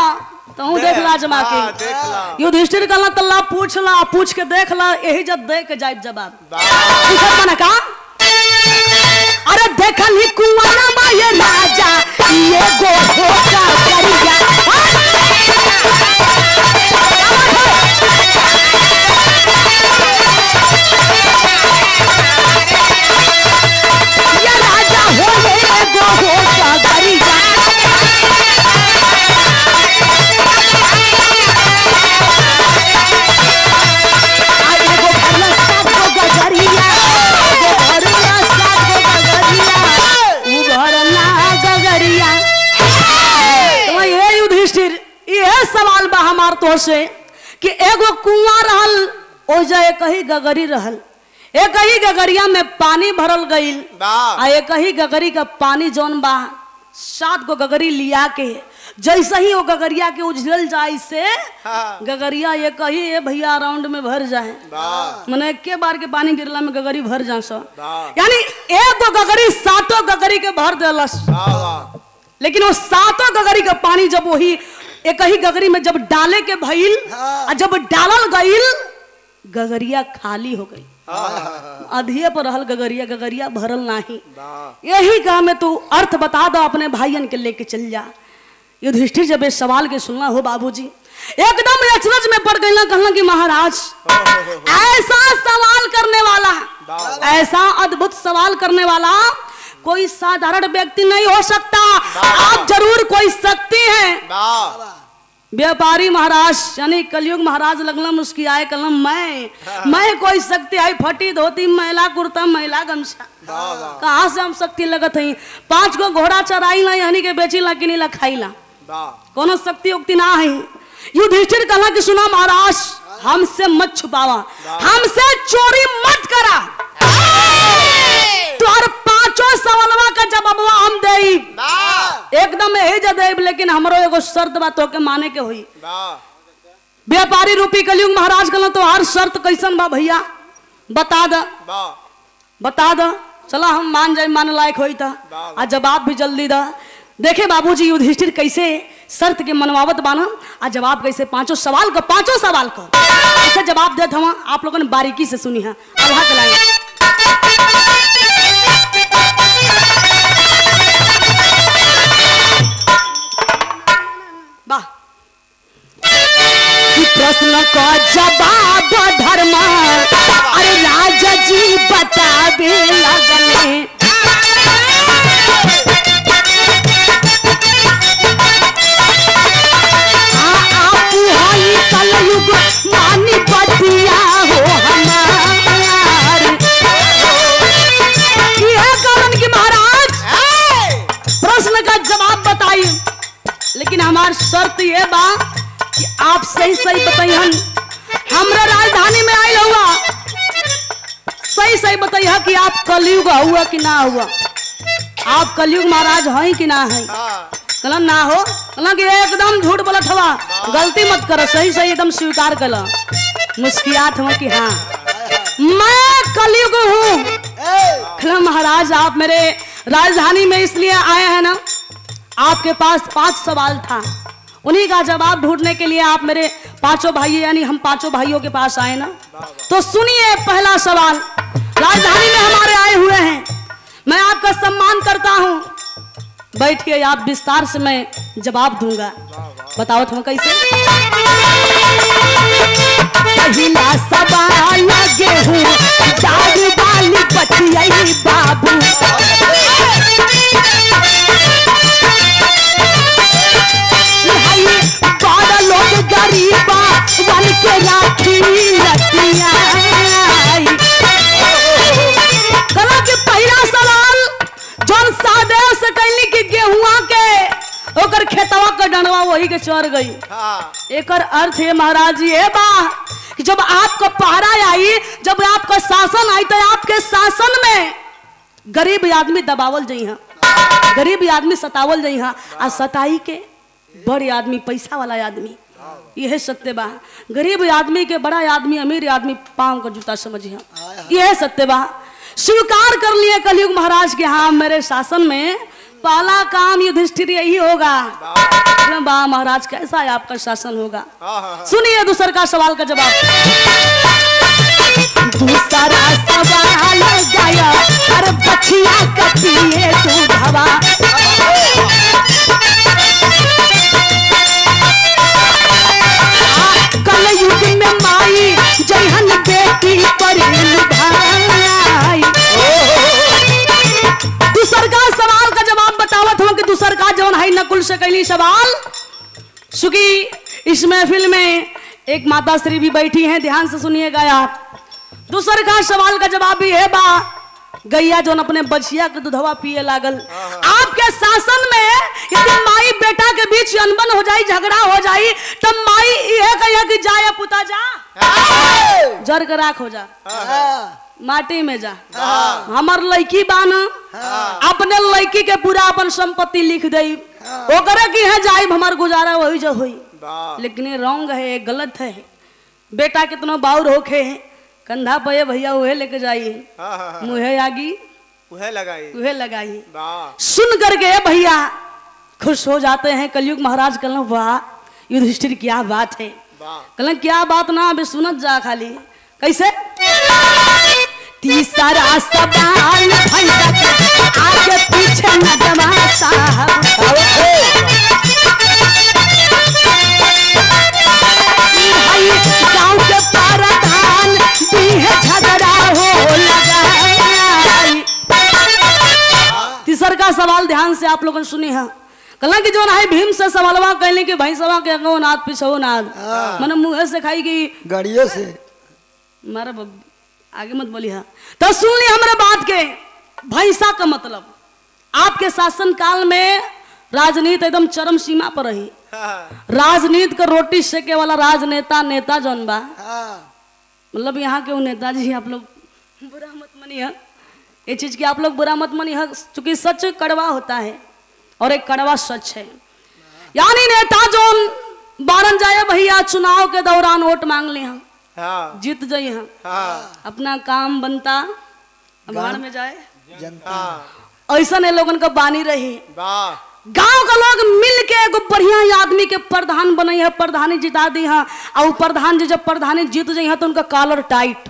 तो देख ला जमा के। युधिष्ठिर कहला तल्ला पूछ ला, पूछ के देख ला यही जब दे के जाए जवाब। पूछत का अरे देखल ही कुंवारा मा ये राजा ये गो होका करिया। ये राजा हो ये गो होका करिया। सवाल बा हमार तो से कि एगो कुआं रहल ओजा एक ही गगरी रहल, एक ही गगरिया में पानी भरल गईल आ एक ही गगरी का पानी जौन बा 7 गो गगरी लिया के जैसे ही वो गगरिया के उजल जाए से गगरिया एक ही भैया राउंड में भर जाए। मैंने एक बार के पानी गिरला में गगरी भर जा सो, यानी एक गो गगरी 7 गगरी के भर देलस। लेकिन वो 7 गगरी का पानी जब वही एक ही गगरी में जब डाले के भइल और जब डालल गईल गगरिया खाली हो गई। अधिये पर रहल गगरिया, गगरिया भरल नहीं। यही कहा में तू अर्थ बता दो अपने भाइयन के लेके चल जा। युधिष्ठिर जब इस सवाल के सुनना हो बाबूजी एकदम अचरज में पड़ गई। कहना कि महाराज ऐसा सवाल करने वाला, ऐसा अद्भुत सवाल करने वाला कोई साधारण व्यक्ति नहीं हो सकता। आप जरूर कोई शक्ति हैं। व्यापारी महाराज यानी कलयुग महाराज लगना मुस्कियाए कलम मैं कोई शक्ति आई फटी धोती महिला कुर्ता महिला गमछा कहाँ से हम शक्ति लगत है। 5 गो घोड़ा चराई ला यानी के बेची ला कि नहीं ला खाई ला कोनो शक्ति उक्ति ना है। युधिष्ठिर कहला कि सुना महाराज हमसे मत छुपावा, हमसे चोरी मत करा। तुहार 5 सवालवा का जवाबवा हम देई एकदम यही जदेब, लेकिन हमरो एगो शर्त बा तो के माने के होई। व्यापारी रूपी कलयुग महाराज कहला तो हर शर्त कैसन बा भैया बता द बता द। चला हम मान जाए मान लायक होई था आ जवाब भी जल्दी दा। देखे बाबूजी युधिष्ठिर कैसे शर्त के मनवावत बाना आ जवाब कैसे पांचों सवाल का ऐसे जवाब देत हम आप लोगों ने बारीकी से सुनी है। अब हाथ लाएंगे वाह प्रश्न का जवाब धर्मा अरे राजा जी बतावे लगने। आप कलयुग मानी बतिया हो हमार यह कारण की महाराज प्रश्न का जवाब बताइए लेकिन हमार शर्त ये बा कि आप सही सही बताइए हमरा राजधानी में आयल हुआ सही सही बताइए कि आप कलयुग हुआ कि ना हुआ आप कलयुग महाराज हैं कि ना है। कहला ना हो कहला कि एकदम झूठ बोलत हवा गलती मत करो सही सही एकदम स्वीकार कला मुस्कियात हुआ कि हाँ मैं कलयुग हूँ। कहला महाराज आप मेरे राजधानी में इसलिए आए हैं ना आपके पास 5 सवाल था उन्हीं का जवाब ढूंढने के लिए आप मेरे पांचों भाई यानी हम पांचों भाइयों के पास आए ना। तो सुनिए पहला सवाल राजधानी में हमारे आए हुए हैं मैं आपका सम्मान करता हूं बैठिए आप विस्तार से मैं जवाब दूंगा। बताओ तुम कैसे। पहला सवाल गेहूं दाल वाली बतियाई बाबू बड़ा लोग गरीबा बन के राखी रतिया। कला के पहला सवाल जौन सादेव से कहली कि गेहुआ के ओकर खेतवा का डंडवा वही के चढ़ गई। एकर अर्थ है महाराज जी है बा कि जब आपको पहरा आई जब आपका शासन आई तो आपके शासन में गरीब आदमी दबावल जाइ है गरीब आदमी सतावल जाइ है आ सताई के बड़े आदमी पैसा वाला आदमी यह सत्य बा। गरीब आदमी के बड़ा आदमी अमीर आदमी पांव का जूता समझिए यह सत्य बा। स्वीकार कर लिए कलयुग महाराज के हाँ मेरे शासन में पहला काम युधिष्ठिर यही होगा। बा महाराज कैसा है आपका शासन होगा। सुनिए दूसरा का सवाल का जवाब। दूसरा सवाल गया अरे बछिया का पिए दूधवा कलयुग में माई जयहन बेटी पर भाई। दूसर का सवाल का जवाब बतावत हूं कि दूसर का जौन है नकुल से कैली सवाल सुखी इस महफिल में एक माता श्री भी बैठी हैं ध्यान से सुनिएगा आप। दूसर का सवाल का जवाब भी है बा गैया जौन अपने बछिया के दूधवा पिए लागल। आपके शासन में यदि माई बेटा के बीच अनबन हो जाई झगड़ा हो जाई तब माई यह कहिया कि जा पुता जा जर के राख हो जा माटी में जा। हमार लड़की बाना अपने लड़की के पूरा अपन संपत्ति लिख दई ओकरे की है जाई हमार गुजारा वही जो हुई। लेकिन ये रॉन्ग है गलत है। बेटा कितना बाउर होखे है कंधा पे भैया उहे लेके जाइए मुहे आगी उहे लगाइए। सुन करके भैया खुश हो जाते हैं कलयुग महाराज। कहना वाह युधिष्ठिर क्या बात है। कहना क्या बात ना अभी सुनत जा खाली कैसे। तीसरा सवाल आगे पीछे नगमा साहब गाँव के पाराधान दी है झगड़ा हो लगा। तीसरा का सवाल ध्यान से आप लोगों ने सुनी है। कला की जो ना है भीम से सवालवा कहने के भाई सवा के अगो नाद पिछो नाद मैंने मुंह से खाई की गाड़ियों से मारा आगे मत बोली है। तो सुन ली हमारे बात के भैंसा का मतलब आपके शासन काल में राजनीति एकदम चरम सीमा पर रही। राजनीति का रोटी सेके वाला राजनेता नेता जौन बा मतलब यहाँ के नेताजी आप लोग बुरा मत मानिए ये चीज की आप लोग बुरा मत मानिए चूंकि सच कड़वा होता है और एक कड़वा सच है। यानी नेता जौन बारन जाए भैया चुनाव के दौरान वोट मांग ले हम हाँ जीत जाइए हम हाँ अपना काम बनता बाढ़ में जाए जनता हाँ ऐसा नहीं लोगन का बानी रही वाह गांव का लोग मिल के एगो बढ़िया आदमी के प्रधान बने है प्रधानी जिता दी है और प्रधान जी जब प्रधानी जीत जाई है तो उनका कॉलर टाइट।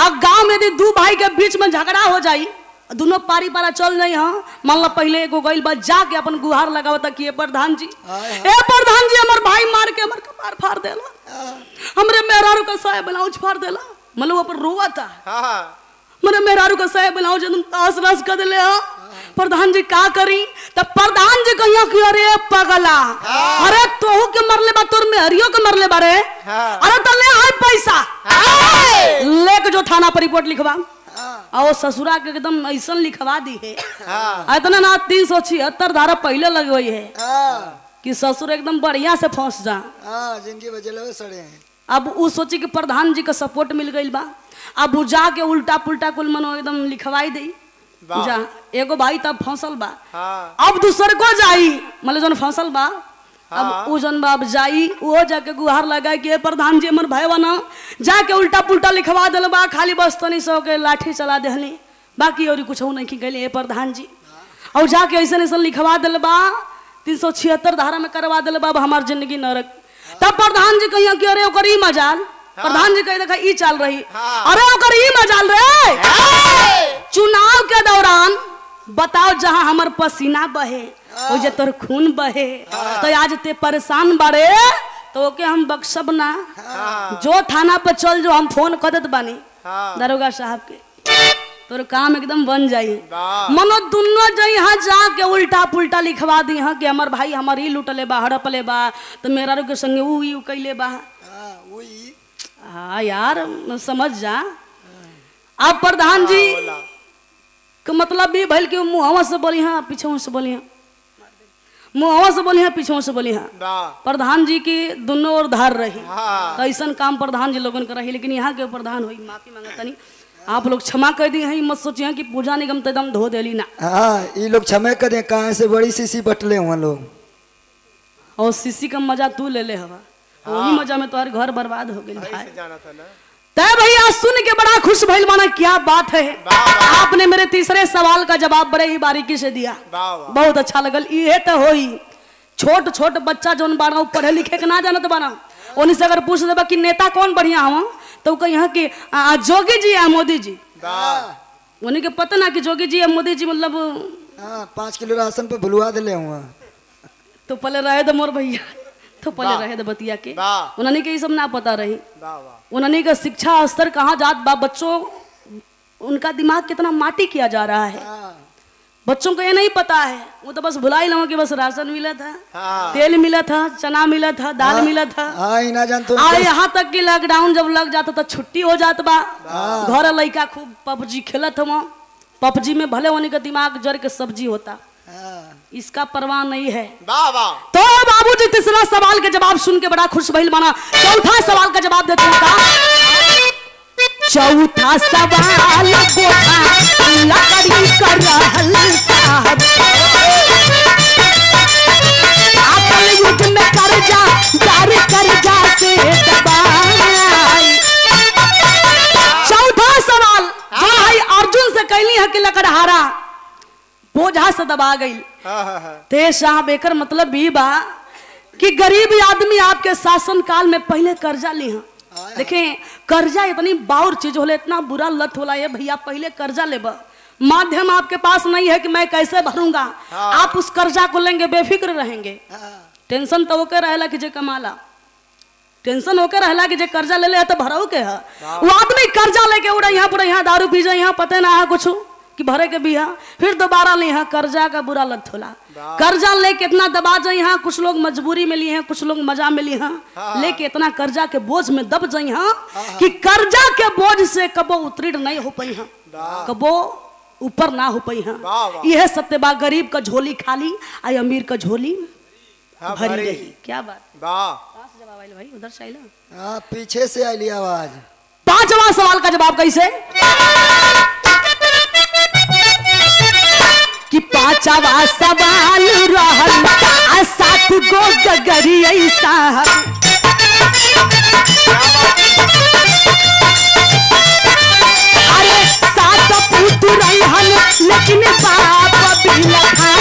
अब गांव में यदि दो भाई के बीच में झगड़ा हो जाई दोनों पारी पारा चल जाई हाँ मान लो पहले एगो गइल बा जाके अपन गुहार लगावता कि प्रधान जी हमर भाई मार के हमर कपार फाड़ देला हमरे मेहरारू का साया ब्लाउज फाड़ देला मतलब ऊपर रोवा था हाँ मने मेहरारू का साया ब्लाउज एकदम तास रस कर देले हाँ प्रधान जी का करी तब प्रधान जी कहिया कि अरे पगला अरे तोहू के मरले बा तोर में हरियो के मरले बारे अरे तो ले आए पैसा लेके जो थाना पर रिपोर्ट लिखवा और ससुरा के एकदम ऐसा लिखवा दी है इतना ना 376 धारा पहले लगी हुई है कि ससुर एकदम बढ़िया से फंस जा जिनकी वजह सड़े हैं। अब उ सोची कि प्रधान जी का सपोर्ट मिल गई बा अब उ जाके उल्टा पुल्टा कुल मनो एकदम लिखवाई दे जा एगो भाई तब फंसल बा अब दूसर को जाई मतलब जन फंसल बा अब उ जन बाब जाई वो जाके गुहार लगा के प्रधान जी हमर भाई बना जाके उल्टा पुल्टा लिखवा दिल बा खाली बस तनी सौ के लाठी चला देहली बाकी और कुछ नहीं की गई प्रधान जी और जाके ऐसा ऐसा लिखवा दिल बा 376 धारा में करवा दिल बा हमार जिंदगी नरक। तब प्रधान जी कहिया कि अरे ओकर ई मजाल प्रधान जी कह देखा ई चल रही अरे ओकर ई मजाल रे चुनाव के दौरान बताओ जहां हमर पसीना बहे ओ जे तोर खून बहे तो आज ते परेशान बारे तो ओके हम बख्शब ना जो थाना पर चल जो हम फोन कर देत बानी दरोगा साहब के तोर काम एकदम बन जाई मनो दुनो जो यहाँ जाके उल्टा पुल्टा लिखवा दी हाँ कि हमार भाई हमार ही लुटले बा हड़पले बा तो मेरा के संगे ऊ कैले बा हाँ यार समझ जा। अब प्रधान जी का मतलब भी भल के मुँहवा से बोली हाँ पीछे से बोली हाँ मुँहवा से बोली हाँ पीछे से बोली हाँ प्रधान जी की दोनों ओर धार रही तो ऐसा काम प्रधान जी लोगन कर रही लेकिन यहाँ के प्रधान हुई माफी मांगता नहीं आप लोग क्षमा कर दी हैं मत सोचिए कि पूजा निगम तो एकदम धो देली ना। हाँ ये लोग क्षमा करें कहाँ से बड़ी शीशी बटले हुआ लोग और शीशी का मजा तू ले ले हवा वही मजा में तुम्हारे घर बर्बाद हो गई भाई तय भैया सुन के बड़ा खुश भइल माना क्या बात है आपने मेरे तीसरे सवाल का जवाब बड़े ही बारीकी से दिया बहुत अच्छा लगल। ये तो होई छोट छोट बच्चा जो बाना पढ़े लिखे के ना जानत बाना उन्हीं से अगर पूछ देबा कि नेता कौन बढ़िया हवा तो कहीं यहाँ की जोगी जी या मोदी जी उन्हीं के पता ना कि जोगी जी या मोदी जी मतलब 5 किलो राशन पे भुलवा दिले हुआ तो पहले रहे दे मोर भैया तो पहले रहे दे बतिया के उन्होंने के ये सब ना पता रही उन्होंने का शिक्षा स्तर कहाँ जात बा बच्चों उनका दिमाग कितना माटी किया जा रहा है बच्चों को ये नहीं पता है वो तो बस भुला ही लगा कि बस राशन मिला था तेल मिला था चना मिला था दाल मिला था यहाँ तक कि लॉकडाउन जब लग जाता तो छुट्टी हो जाता बा घर लड़का खूब पबजी खेलत हुआ पबजी में भले होने का दिमाग जड़ के सब्जी होता इसका परवाह नहीं है। तो बाबूजी तीसरा सवाल के जवाब सुन के बड़ा खुश भइल माना चौथा सवाल का जवाब देते हैं चौथा सवाल लकड़ी कर रहल साहब आपन युद्ध में कर्जा दार कर्जा से दबाई। चौथा सवाल जो भाई अर्जुन से कहली है कि लकड़हारा बोझा से दबा गई ते साहब एकर मतलब भी बा कि गरीब आदमी आपके शासन काल में पहले कर्जा ली है। देखें कर्जा इतनी बाउर चीज होला इतना बुरा लत होला ये भैया पहले कर्जा लेबा माध्यम आपके पास नहीं है कि मैं कैसे भरूंगा आप उस कर्जा को लेंगे बेफिक्र रहेंगे टेंशन तो होकर रहेला कि जे कमाला टेंशन होकर रहला कि जे कर्जा ले ले तो भराऊ के है वो आदमी कर्जा लेके उड़ा यहाँ पूरा यहाँ दारू पी जाए यहाँ पता ना है कुछ कि भरे के भी है फिर दोबारा ले यहाँ कर्जा का बुरा लत होला कर्जा लेके इतना दबा जाए यहाँ कुछ लोग मजबूरी में लिए हैं कुछ लोग मजा में लिए हैं लेके इतना कर्जा के बोझ में दब जाए यहाँ कि कर्जा के बोझ से कबो उत्तीर्ण नहीं हो पाई हैं कबो ऊपर ना हो पाई हैं। यह सत्य बा गरीब का झोली खाली आई अमीर का झोली भरी रही। क्या बात जवाब आइल भाई उधर से आइल पीछे से आइली आवाज। पांचवा सवाल का जवाब कैसे कि पांचवा सवाल रहल साथी गो गगरी साहब अरे सात पुत्र रहन लेकिन बाप बिलखा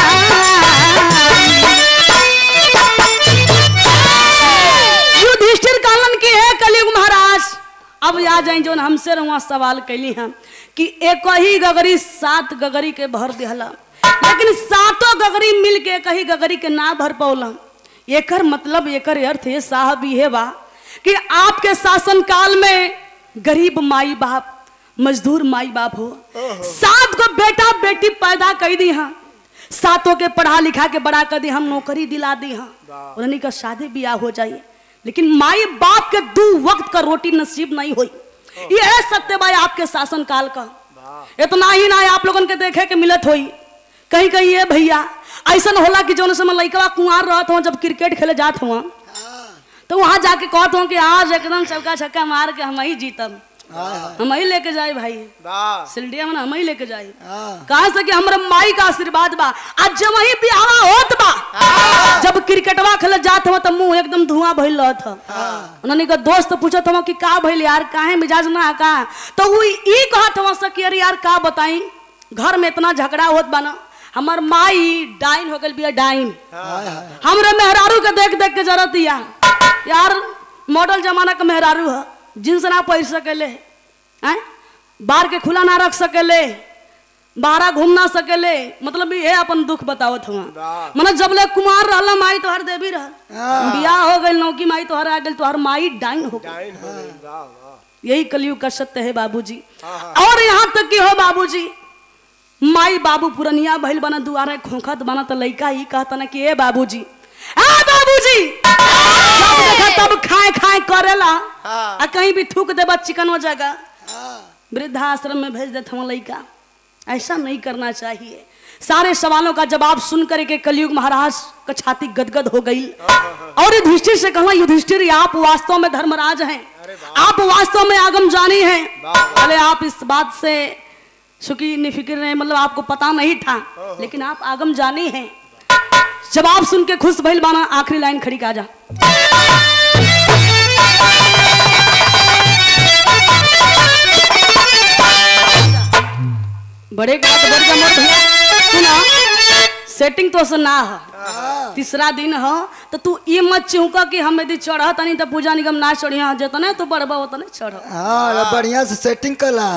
युधिष्ठिर कहलन की है कलयुग महाराज अब आ जाए जो हमसे रहुआ सवाल कैली हम कि एक ही गगरी 7 गगरी के भर दिहला लेकिन 7 गगरी मिल के एक ही गगरी के ना भर पौला एकर मतलब एकर अर्थ है साहब ये बा कि आपके शासन काल में गरीब माई बाप मजदूर माई बाप हो 7 को बेटा बेटी पैदा कर दी हाँ 7 के पढ़ा लिखा के बड़ा कर दी हम नौकरी दिला दी हाँ उन्हें का शादी ब्याह हो जाए लेकिन माई बाप के 2 वक्त का रोटी नसीब नहीं हुई ये है सत्य भाई आपके शासन काल का इतना ही ना आप लोगों के देखे के मिलत हुई कहीं कहीं ये भैया ऐसा होला कि जो समय लड़का कुंवार रहता हूँ जब क्रिकेट खेले जात हुआ तो वहां जाके कहता हूँ कि आज एकदम चौका छक्का मार के हम ही जीतब हम ही लेके जाए भाई सिल्डिया में हम ही लेके जाए कहा से कि हमारे माई का आशीर्वाद बा आज जब वही बियाह होत बा जब क्रिकेटवा खेले जात हुआ तो मुंह एकदम धुआं भइल रहत उन्होंने का दोस्त पूछत हुआ कि का भइल यार काहे मिजाज ना का तो वो ई कहत हुआ से कि अरे यार का बताई घर में इतना झगड़ा होत बा ना हमार माई डाइन हो गई बिया डाइन हमरे मेहरारू के देख देख के जरूरत यार मॉडल जमाना का मेहरारू है जींस ना पहन सकेले बाहर के खुला ना रख सकेले बाहर घूम ना सकेले मतलब ये अपन दुख बतावत हुआ मतलब जब ले कुमार रहला माई तोहर देवी रह बियाह हो गई नौकी माई तोहर आ गई तोहर माई डाइन हो गई यही कलयुग का सत्य है बाबूजी और यहाँ तक कि हो बाबूजी माई बाबू पुरनिया भइल बना दुआरे खोखत बना तो लइका ही कहता ना कि ए बाबूजी जब देखा तब खाए खाए करेला आ कहीं भी थूक देबा चिकन हो जाएगा वृद्धाश्रम में भेज देता हूँ लइका ऐसा नहीं करना चाहिए सारे सवालों का जवाब सुन करके कलयुग महाराज का छाती गदगद हो गई और युधिष्ठिर से कहना युधिष्ठिर आप वास्तव में धर्मराज हैं आप वास्तव में आगम जानी हैं पहले आप इस बात से सुखी निफिक्र नहीं मतलब आपको पता नहीं था लेकिन आप आगम जानी हैं जवाब सुन के खुश भइल बाना आखिरी लाइन खड़ी का जा बड़े का तो बढ़ जा भैया सुना सेटिंग तो से ना है तीसरा दिन है तो तू ये मत चूका कि हम यदि चढ़ा तनी तो पूजा निगम ना चढ़िया जतने तो बढ़बा उतने चढ़ हाँ बढ़िया से सेटिंग कला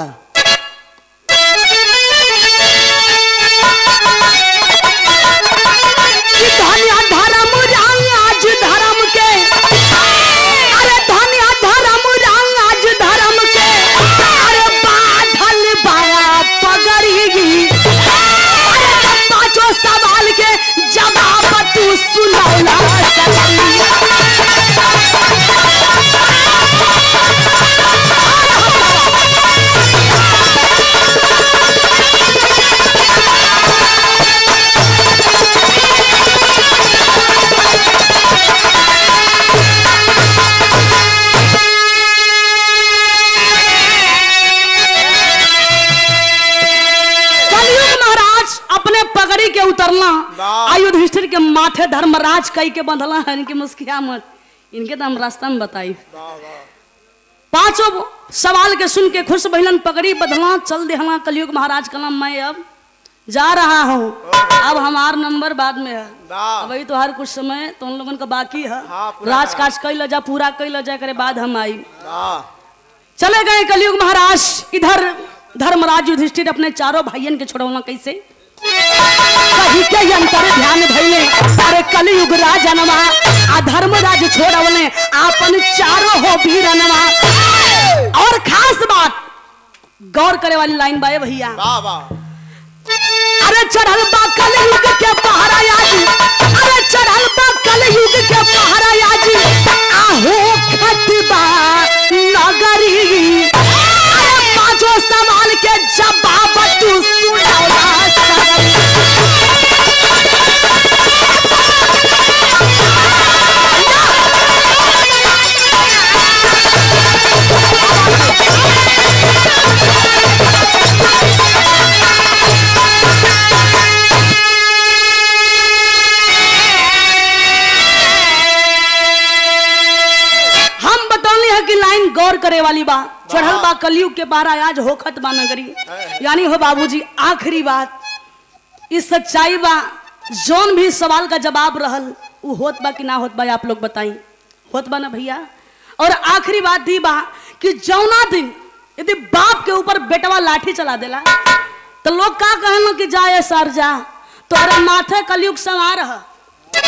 युधिष्ठिर के माथे धर्मराज कई के बंधला है इनकी मुस्किया मत इनके तो हम रास्ता में बताई पांचों सवाल के सुन के खुश बहलन पगड़ी बदला चल दे हमारा कलयुग महाराज का नाम मैं अब जा रहा हूँ अब हमार नंबर बाद में है वही तो हर कुछ समय तो उन लोगों का बाकी है राजकाज कैल जा पूरा कैल जाए करे बाद हम आई चले गए कलयुग महाराज इधर धर्मराज युधिष्ठिर अपने चारों भाइयों के छोड़ना कैसे कहीं के अंतर ध्यान भइले अरे कलयुग राजनवा आ धर्मराज छोड़वले आपन चारों हो वीरनवा और खास बात गौर करे वाली लाइन बाए भैया अरे चढ़ल बा कलयुग के पहरा याजी अरे चढ़ल बा कलयुग के पहरा याजी आहो खतबा नगरी अरे पांचों सवाल के जवाब तू सुनावा करे वाली बा, चढ़ल बा कलयुग के पारा, आज होखत बा नगरी। यानी हो बाबूजी आखिरी बात इस सच्चाई बा, जौन भी सवाल का जवाब रहल वो होत बा कि ना होत बा, आप लोग बताई होत बा ना भैया। और आखिरी बात दी बा कि जौना दिन यदि बाप के ऊपर बेटवा लाठी चला देला तो लोग का कहन कि जाए सर जा, तोरे माथे कलयुग सवार है,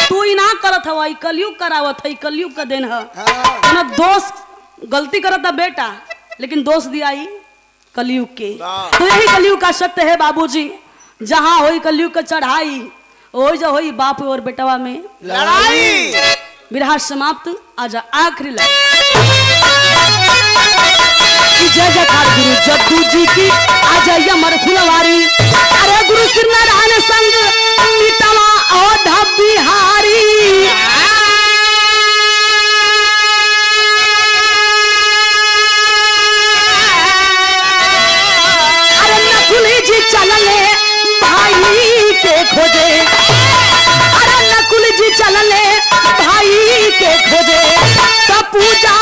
तू ही ना करत हवा, कलयुग करावत है, कलयुग का दिन है ना। दोस्त गलती करत है बेटा, लेकिन दोस्त दिया ही कलयुग के। तो यही कलयुग का सत्य है बाबूजी, जहां होई कलयुग का चढ़ाई हो जो होई बाप और बेटवा में लड़ाई। विरहा समाप्त। आजा आखिरी लाइन। जय जयकार गुरु जद्दू जी की, आजा अमर फुलवारी। अरे गुरु श्री नारायण संग मिटवा औधा बिहारी। अरे नकुल जी चलले भाई के खोजे, अरे नकुल जी चलले भाई के खोजे, सब पूजा